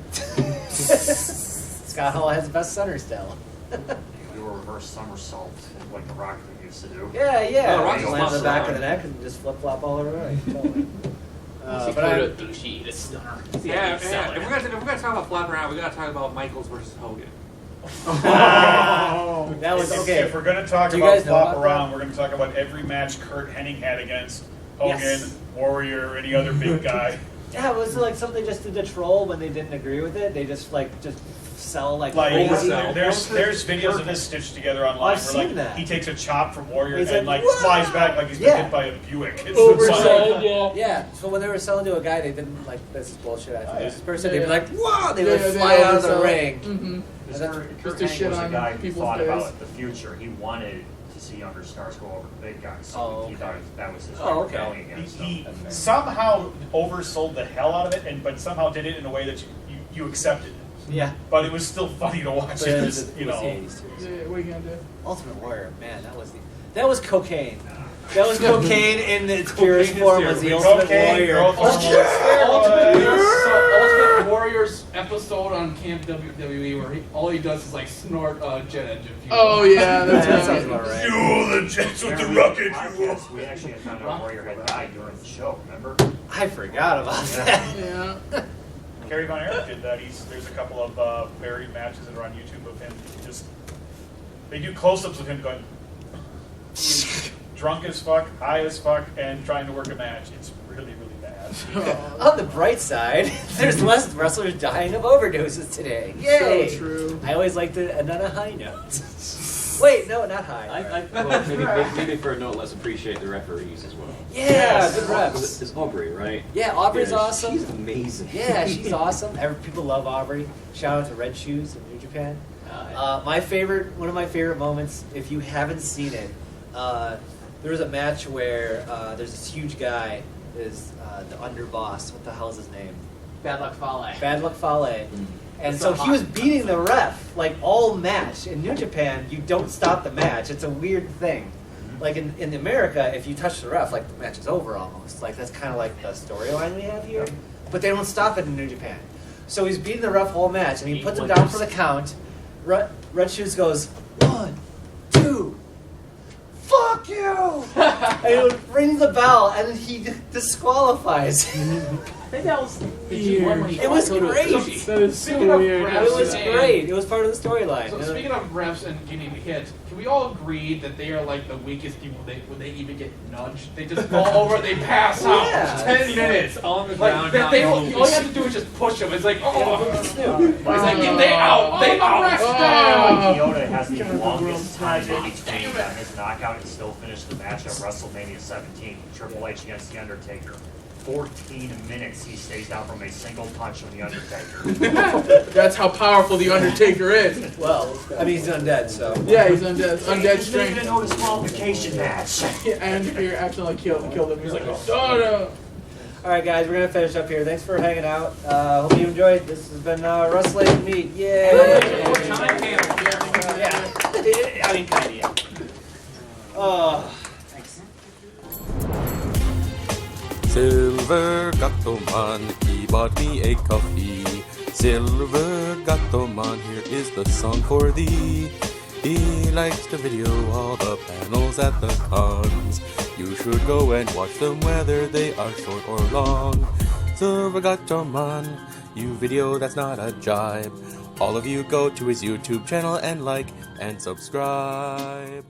Scott Hall has the best center still. Do a reverse somersault like the Rock used to do. Yeah, yeah. Oh, Rock's Just land on the awesome. back of the neck and just flip flop all over the ring. Totally. But I, I, the stunner. Yeah, if we're gonna talk about flopping around, we gotta talk about Michaels versus Hogan. that was okay. If we're going to talk Do you about guys know flop about around, we're going to talk about every match Kurt Hennig had against Hogan, Yes. Warrior, any other big guy. Yeah, it was like something they just did to troll when they didn't agree with it. They just sell like crazy. There's videos of this stitched together online I've where seen that. he takes a chop from Warrior He's and like, flies back like he's been Yeah. hit by a Buick. It's Oversold, yeah. So when they were selling to a guy, they didn't like this is bullshit. I think this person, they'd be like, "Whoa!" They would fly out of the ring. Mm-hmm. Kurt to Hennig shit was a on guy who people's thought face. about the future. He wanted to see younger stars go over the big guys. So he thought that was his rebelling against them. He somehow oversold the hell out of it, but somehow did it in a way that you accepted it. Yeah. But it was still funny to watch. But It it was, was you the know. 80s too. Yeah, what are you gonna do? Ultimate Warrior, man, that was cocaine. That was cocaine in its purest form. Was the Ultimate Warrior. Ultimate Warriors episode on Camp WWE where all he does is like snort jet engine fuel. Oh yeah, that sounds about right. You the jets with the rocket. We actually had found out Warrior had died during the show. Remember? I forgot about that. Yeah. Kerry Von Erich did that. There's a couple of buried matches that are on YouTube of him. They do close-ups of him going drunk as fuck, high as fuck, and trying to work a match. It's really, really bad. On the bright side, there's less wrestlers dying of overdoses today. Yay! So true. I always like to end on a high note. Wait, no, not high. Well, maybe for a note, let's appreciate the referees as well. Yeah, good reps. It's Aubrey, right? Yeah, Aubrey's awesome. She's amazing. Yeah, she's awesome. People love Aubrey. Shout out to Red Shoes in New Japan. One of my favorite moments, if you haven't seen it, there was a match where there's this huge guy, is the underboss. What the hell is his name? Bad Luck Fale. Bad Luck Fale. And It's so so he was hot. beating the ref like all match. In New Japan, you don't stop the match. It's a weird thing. Like in America, if you touch the ref, like the match is over almost. Like that's kind of like the storyline we have here. But they don't stop it in New Japan. So he's beating the ref all match, and he puts him down for the count. Red Shoes goes 1, 2. Fuck you! And he rings the bell, and then he disqualifies. I think that was It was great. That is so Speaking of weird. refs, It was great. It was part of the storyline. So speaking of refs and getting hit, can we all agree that they are like the weakest people when they even get nudged? They just fall over, they pass out. Yeah. 10 minutes. on the Like, ground. all you have to do is just push them. It's like, oh. It's like, they out. They out. Kyoto has the longest time in between his knockout and still finished the match at WrestleMania 17. Triple H against The Undertaker. 14 minutes he stays down from a single punch from The Undertaker. That's how powerful the Undertaker is. Well, I mean, he's undead, so. Yeah, he's undead. Undead He's making a strength. no disqualification match. And Undertaker accidentally killed him. He's like, oh no. All right, guys, we're gonna finish up here. Thanks for hanging out. Hope you enjoyed. This has been Wrestling Meet. Yay! Yeah. I mean, kind of. Yeah. Oh. Silver Gatoman, he bought me a coffee. Silver Gatoman, here is the song for thee. He likes to video all the panels at the cons. You should go and watch them whether they are short or long. Silver Gatoman, you video that's not a jibe. All of you go to his YouTube channel and like and subscribe.